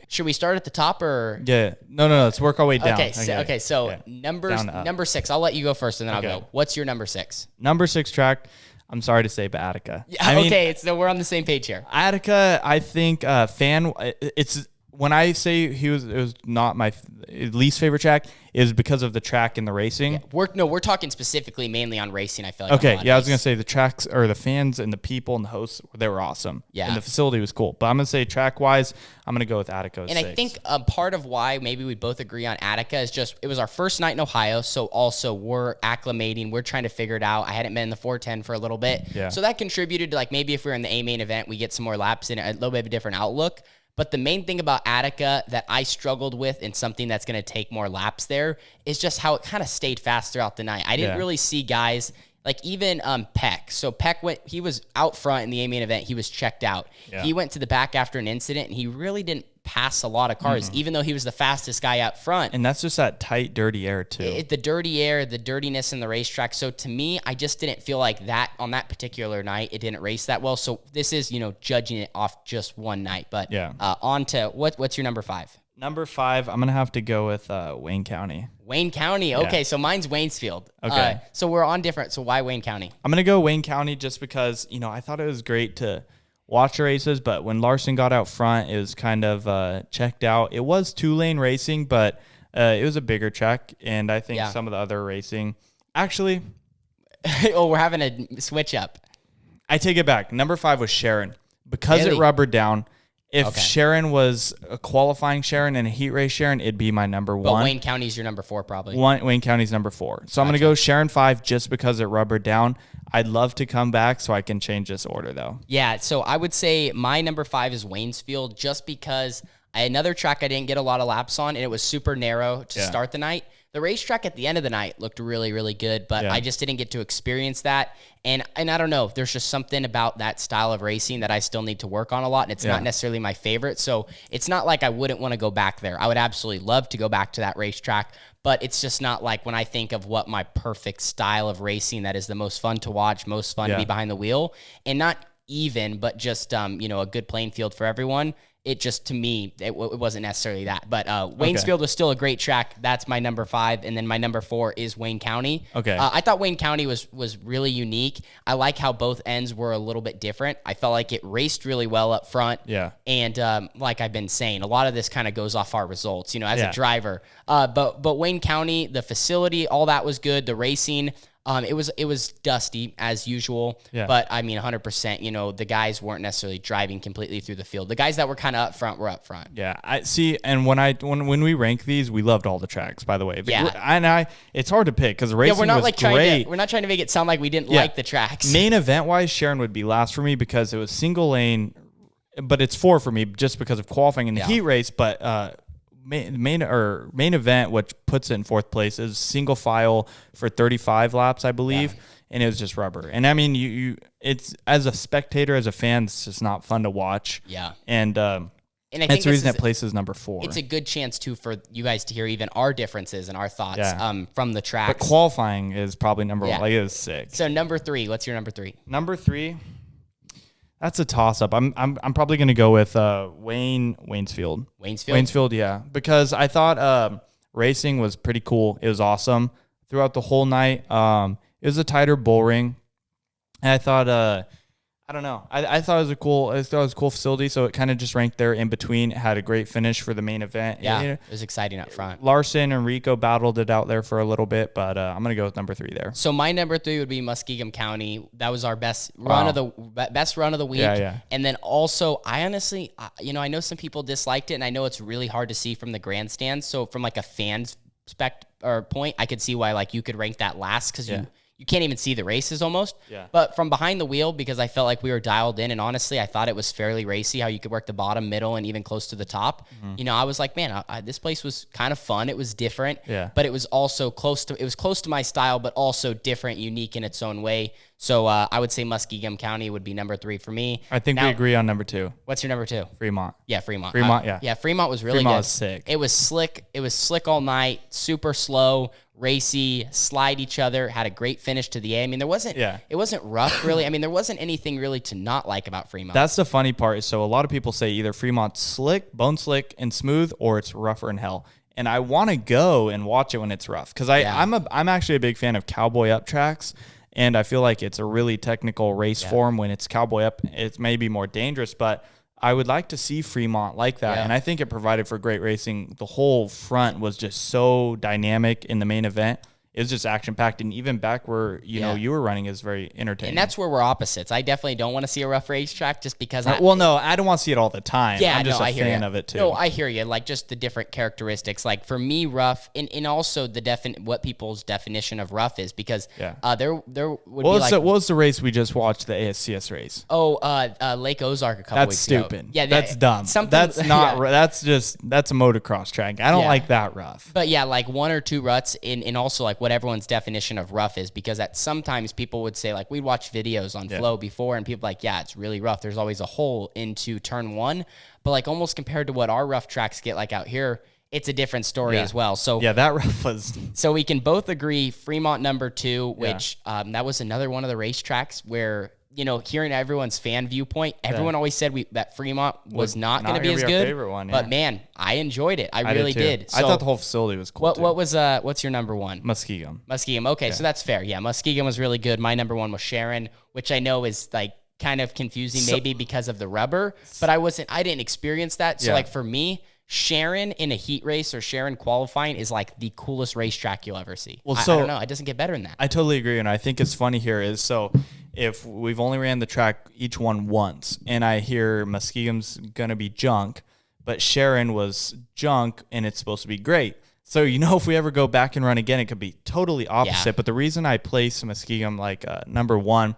S2: should we start at the top or?
S3: Yeah. No. Let's work our way down.
S2: Okay. So number 6. I'll let you go first, and then I'll go. What's your number 6?
S3: Number 6 track. I'm sorry to say, but Attica.
S2: Yeah, so we're on the same page here.
S3: Attica, I think it's. When I say it was not my least favorite track, is because of the track and the racing.
S2: Yeah, we're talking specifically mainly on racing, I feel like.
S3: Okay, I was going to say the tracks, or the fans and the people and the hosts, they were awesome. Yeah. And the facility was cool. But I'm going to say track-wise, I'm going to go with Attica.
S2: And 6. I think part of why maybe we both agree on Attica is just, it was our first night in Ohio, so also we're acclimating. We're trying to figure it out. I hadn't been in the 410 for a little bit. Yeah. So that contributed to, like, maybe if we were in the A-main event, we get some more laps and a little bit of a different outlook. But the main thing about Attica that I struggled with, and something that's going to take more laps there, is just how it kind of stayed fast throughout the night. I didn't really see guys, like even Peck. So Peck he was out front in the A-main event. He was checked out. Yeah. He went to the back after an incident, and he really didn't pass a lot of cars, even though he was the fastest guy out front.
S3: And that's just that tight, dirty air too.
S2: The dirty air, the dirtiness in the racetrack. So to me, I just didn't feel like that on that particular night. It didn't race that well. So this is, judging it off just one night. But on to what's your number 5?
S3: Number 5, I'm going to have to go with Wayne County.
S2: Wayne County. Okay, so mine's Waynesfield. Okay. So we're on different. So why Wayne County?
S3: I'm going to go Wayne County just because, I thought it was great to watch the races, but when Larson got out front, it was kind of checked out. It was 2-lane racing, but it was a bigger track, and I think some of the other racing... Actually...
S2: we're having a switch up.
S3: I take it back. Number 5 was Sharon. Because it rubbered down, if Sharon was a qualifying Sharon and a heat race Sharon, it'd be my number 1.
S2: But Wayne County's your number 4, probably.
S3: Wayne County's number 4. So I'm going to go Sharon 5 just because it rubbered down. I'd love to come back so I can change this order, though.
S2: Yeah, so I would say my number 5 is Waynesfield, just because another track I didn't get a lot of laps on, and it was super narrow to start the night. The racetrack at the end of the night looked really, really good, but I just didn't get to experience that. And I don't know, there's just something about that style of racing that I still need to work on a lot, and it's not necessarily my favorite. So it's not like I wouldn't want to go back there. I would absolutely love to go back to that racetrack, but it's just not like when I think of what my perfect style of racing that is the most fun to watch, most fun to be behind the wheel, and not even, but just, a good playing field for everyone. It just, to me, it wasn't necessarily that. But Waynesfield was still a great track. That's my number 5. And then my number 4 is Wayne County.
S3: Okay.
S2: I thought Wayne County was really unique. I like how both ends were a little bit different. I felt like it raced really well up front. Yeah. And like I've been saying, a lot of this kind of goes off our results, as a driver. But Wayne County, the facility, all that was good. The racing... It was dusty as usual, but I mean, 100%, the guys weren't necessarily driving completely through the field. The guys that were kind of up front were up front.
S3: Yeah, I see. And when we rank these, we loved all the tracks, by the way. And it's hard to pick because the racing
S2: we're not
S3: was
S2: like
S3: great.
S2: We're not trying to make it sound like we didn't like the tracks.
S3: Main event wise, Sharon would be last for me because it was single lane, but it's 4 for me just because of qualifying in the heat race. But main event, which puts it in fourth place, is single file for 35 laps, I believe. Yeah. And it was just rubber. And I mean, it's as a spectator, as a fan, it's just not fun to watch.
S2: Yeah.
S3: And I think that's the reason it places number 4.
S2: It's a good chance, too, for you guys to hear even our differences and our thoughts from the tracks.
S3: But qualifying is probably number 1. Like, it was sick.
S2: So, number 3. What's your number 3?
S3: Number 3, that's a toss-up. I'm probably going to go with Waynesfield. Waynesfield, yeah. Because I thought racing was pretty cool. It was awesome throughout the whole night. It was a tighter bull ring. And I thought... I don't know. I thought it was a cool facility, so it kind of just ranked there in between. It had a great finish for the main event.
S2: Yeah, it was exciting up front.
S3: Larson and Rico battled it out there for a little bit, but I'm gonna go with number 3 there.
S2: So my number 3 would be Muskegon County. That was our best run of the week. Yeah. And then also, I honestly, I know some people disliked it, and I know it's really hard to see from the grandstands. So from like a fan's point, I could see why like you could rank that last because you can't even see the races almost. Yeah. But from behind the wheel, because I felt like we were dialed in, and honestly, I thought it was fairly racy, how you could work the bottom, middle, and even close to the top. Mm-hmm. I was like, man, this place was kind of fun. It was different. Yeah. But it was also close to my style, but also different, unique in its own way. So I would say Muskegon County would be number 3 for me.
S3: I think we agree on number 2.
S2: What's your number 2?
S3: Fremont.
S2: Yeah, Fremont.
S3: Yeah,
S2: Fremont was really good.
S3: Fremont was sick.
S2: It was slick. It was slick all night, super slow, racy, slide each other, had a great finish to the A. I mean, it wasn't rough really. I mean, there wasn't anything really to not like about Fremont.
S3: That's the funny part. So a lot of people say either Fremont's slick, bone slick and smooth, or it's rougher in hell. And I want to go and watch it when it's rough because I'm actually a big fan of cowboy up tracks. And I feel like it's a really technical race form. When it's cowboy up, it's maybe more dangerous, but I would like to see Fremont like that. Yeah. And I think it provided for great racing. The whole front was just so dynamic in the main event. It was just action-packed, and even back where you were running is very entertaining.
S2: And that's where we're opposites. I definitely don't want to see a rough racetrack just because
S3: I don't want to see it all the time. Yeah, I'm just a fan of it too.
S2: No, I hear you. Like just the different characteristics. Like for me, rough, and also what people's definition of rough is, because there would be like...
S3: What was the race we just watched, the ASCS race?
S2: Lake Ozark a couple weeks ago.
S3: That's stupid. Yeah, that's dumb. That's not. That's a motocross track. I don't like that rough.
S2: But yeah, like 1 or 2 ruts, and also like what everyone's definition of rough is, because sometimes people would say, like, we'd watch videos on Flow before, and people like, yeah, it's really rough. There's always a hole into turn 1, but like almost compared to what our rough tracks get like out here, it's a different story as well. So
S3: that rough was.
S2: So we can both agree Fremont number 2, which that was another one of the racetracks where, hearing everyone's fan viewpoint, everyone always said that Fremont was not going to be as good.
S3: Favorite one,
S2: but man, I enjoyed it. I really did.
S3: So I thought the whole facility was cool.
S2: What's your number 1?
S3: Muskegon.
S2: Okay, so that's fair. Yeah, Muskegon was really good. My number 1 was Sharon, which I know is like kind of confusing maybe because of the rubber, but I didn't experience that. So like for me, Sharon in a heat race or Sharon qualifying is like the coolest racetrack you'll ever see. Well, I don't know. It doesn't get better than that.
S3: I totally agree. And I think it's funny here is, so if we've only ran the track each one once, and I hear Muskegon's going to be junk, but Sharon was junk and it's supposed to be great. So, if we ever go back and run again, it could be totally opposite. Yeah. But the reason I place Muskegon like number 1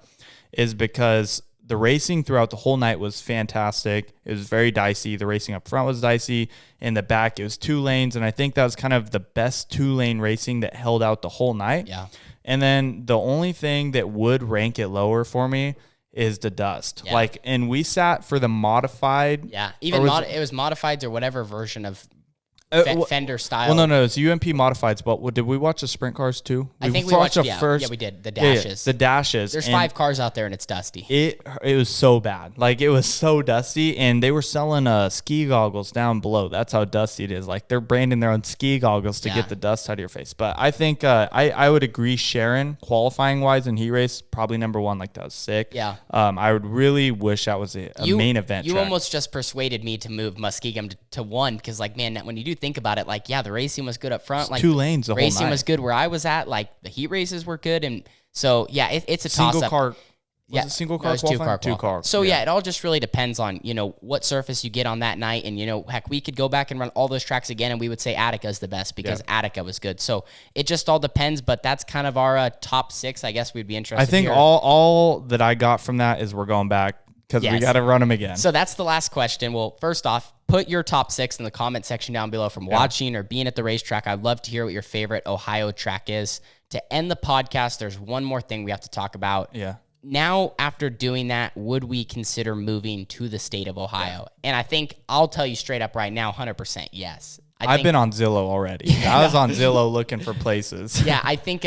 S3: is because the racing throughout the whole night was fantastic. It was very dicey. The racing up front was dicey. In the back, it was 2 lanes. And I think that was kind of the best 2-lane racing that held out the whole night. Yeah. And then the only thing that would rank it lower for me is the dust. Yeah. And we sat for the modified.
S2: Yeah. Even it was modifieds or whatever version of Fender style.
S3: Well, no, it's UMP modifieds. But did we watch the sprint cars too?
S2: I think we watched the first. Yeah, we did the dashes.
S3: The dashes.
S2: There's 5 cars out there and it's dusty.
S3: It was so bad. Like it was so dusty, and they were selling ski goggles down below. That's how dusty it is. Like they're branding their own ski goggles to get the dust out of your face. But I think I would agree. Sharon qualifying wise in heat race probably number 1. Like that was sick. Yeah. I would really wish that was a main event.
S2: You
S3: track.
S2: almost just persuaded me to move Muskegon to 1 because like man, when you do think about it, like the racing was good up front.
S3: It's
S2: like
S3: 2 lanes the whole night.
S2: Racing was good where I was at. Like the heat races were good, and so it's a toss up.
S3: Single car. Was it single car?
S2: No, it was
S3: 2 car.
S2: So it all just really depends on what surface you get on that night, and heck, we could go back and run all those tracks again, and we would say Attica is the best because Attica was good. So it just all depends, but that's kind of our top 6. I guess we'd be interested.
S3: I think all that I got from that is we're going back because we got to run them again.
S2: So that's the last question. Well, first off, put your top 6 in the comment section down below from watching or being at the racetrack. I'd love to hear what your favorite Ohio track is. To end the podcast, there's one more thing we have to talk about.
S3: Yeah.
S2: Now, after doing that, would we consider moving to the state of Ohio? And I think I'll tell you straight up right now, 100% yes.
S3: I've been on Zillow already. I was on Zillow looking for places.
S2: Yeah, I think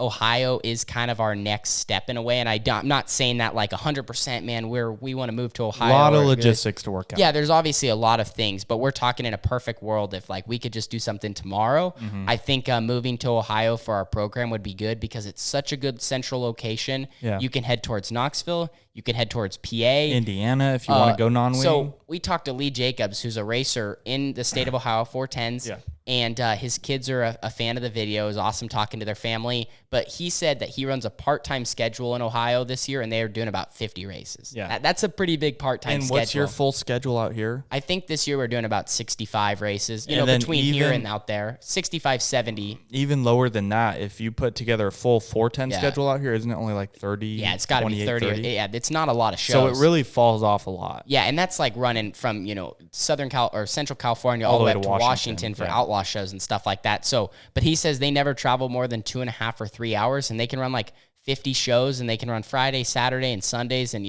S2: Ohio is kind of our next step in a way, and I'm not saying that like 100%, man, we want to move to Ohio.
S3: A lot of logistics to work out.
S2: Yeah, there's obviously a lot of things, but we're talking in a perfect world. If like we could just do something tomorrow, I think moving to Ohio for our program would be good because it's such a good central location. Yeah. You can head towards Knoxville. You can head towards PA.
S3: Indiana, if you want to go non-wing.
S2: So we talked to Lee Jacobs, who's a racer in the state of Ohio, 410s. Yeah. And his kids are a fan of the video. It was awesome talking to their family. But he said that he runs a part-time schedule in Ohio this year, and they are doing about 50 races. Yeah. That's a pretty big part-time schedule.
S3: And what's your full schedule out here?
S2: I think this year we're doing about 65 races, between here and out there. 65, 70.
S3: Even lower than that, if you put together a full 410 schedule out here, isn't it only like 30?
S2: Yeah, it's got to be 30. Yeah, it's not a lot of shows.
S3: So it really falls off a lot.
S2: Yeah, and that's like running from, Central California all the way up to Washington for outlaw shows and stuff like that. So, but he says they never travel more than 2.5 or 3 hours, and they can run like 50 shows, and they can run Friday, Saturday, and Sundays, and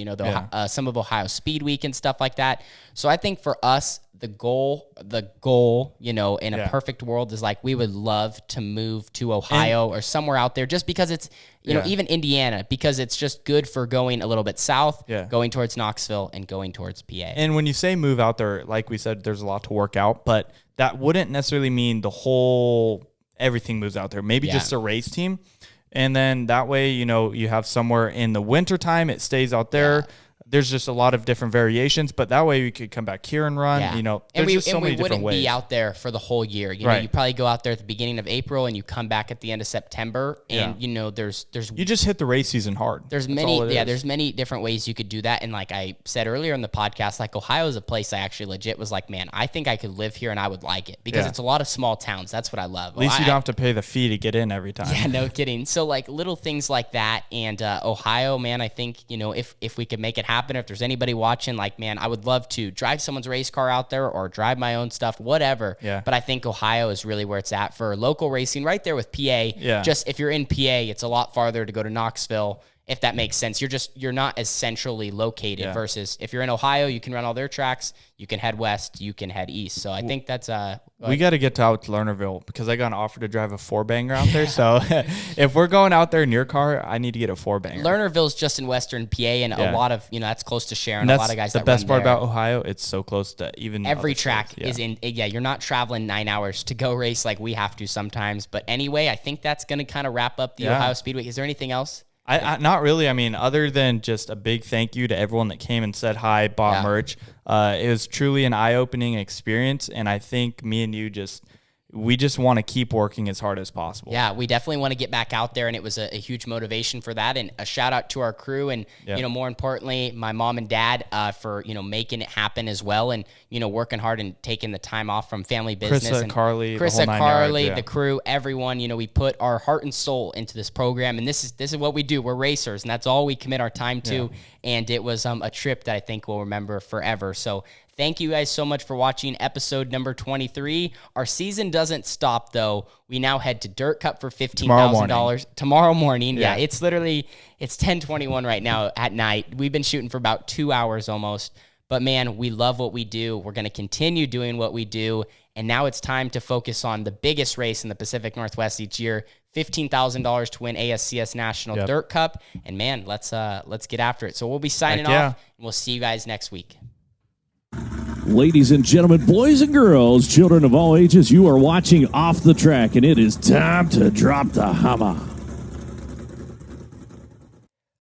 S2: some of OHIO Speedweek and stuff like that. So I think for us, the goal, in a perfect world is like we would love to move to Ohio or somewhere out there, just because it's even Indiana, because it's just good for going a little bit south, going towards Knoxville and going towards PA.
S3: And when you say move out there, like we said, there's a lot to work out, but that wouldn't necessarily mean everything moves out there. Maybe just a race team. And then that way, you have somewhere in the wintertime, it stays out there. Yeah. There's just a lot of different variations, but that way we could come back here and run.
S2: Yeah.
S3: There's just so many different ways.
S2: And we wouldn't be out there for the whole year. You probably go out there at the beginning of April and you come back at the end of September. And there's
S3: you just hit the race season hard.
S2: There's many different ways you could do that. And like I said earlier in the podcast, like Ohio is a place I actually legit was like, man, I think I could live here and I would like it because it's a lot of small towns. That's what I love.
S3: At least you don't have to pay the fee to get in every time.
S2: Yeah, no kidding. So like little things like that. And Ohio, man, I think, if we could make it happen, if there's anybody watching, like, man, I would love to drive someone's race car out there or drive my own stuff, whatever. Yeah. But I think Ohio is really where it's at for local racing, right there with PA. Yeah. Just if you're in PA, it's a lot farther to go to Knoxville, if that makes sense. You're not as centrally located versus if you're in Ohio, you can run all their tracks. You can head west, you can head east. So I think that's
S3: we got to get out to Lernerville because I got an offer to drive a 4-banger out there. So if we're going out there in your car, I need to get a 4-banger.
S2: Lernerville's just in western PA, and a lot of that's close to Sharon. A lot of guys.
S3: The best part about Ohio, it's so close to even
S2: every track is in. Yeah, you're not traveling 9 hours to go race like we have to sometimes. But anyway, I think that's going to kind of wrap up the Ohio Speedweek. Is there anything else?
S3: I not really. I mean, other than just a big thank you to everyone that came and said hi, bought merch. It was truly an eye-opening experience, and I think me and you we just want to keep working as hard as possible.
S2: Yeah, we definitely want to get back out there, and it was a huge motivation for that. And a shout out to our crew, and more importantly, my mom and dad for making it happen as well, and working hard and taking the time off from family business. Carly, the crew, everyone. We put our heart and soul into this program, and this is what we do. We're racers, and that's all we commit our time to. Yeah. And it was a trip that I think we'll remember forever. So thank you guys so much for watching episode number 23. Our season doesn't stop, though. We now head to Dirt Cup for $15,000 tomorrow morning. Yeah, it's 10:21 right now at night. We've been shooting for about 2 hours almost. But, man, we love what we do. We're going to continue doing what we do. And now it's time to focus on the biggest race in the Pacific Northwest each year, $15,000 to win ASCS National Dirt Cup. And, man, let's get after it. So we'll be signing off, and we'll see you guys next week.
S1: Ladies and gentlemen, boys and girls, children of all ages, you are watching Off the Track, and it is time to drop the hammer.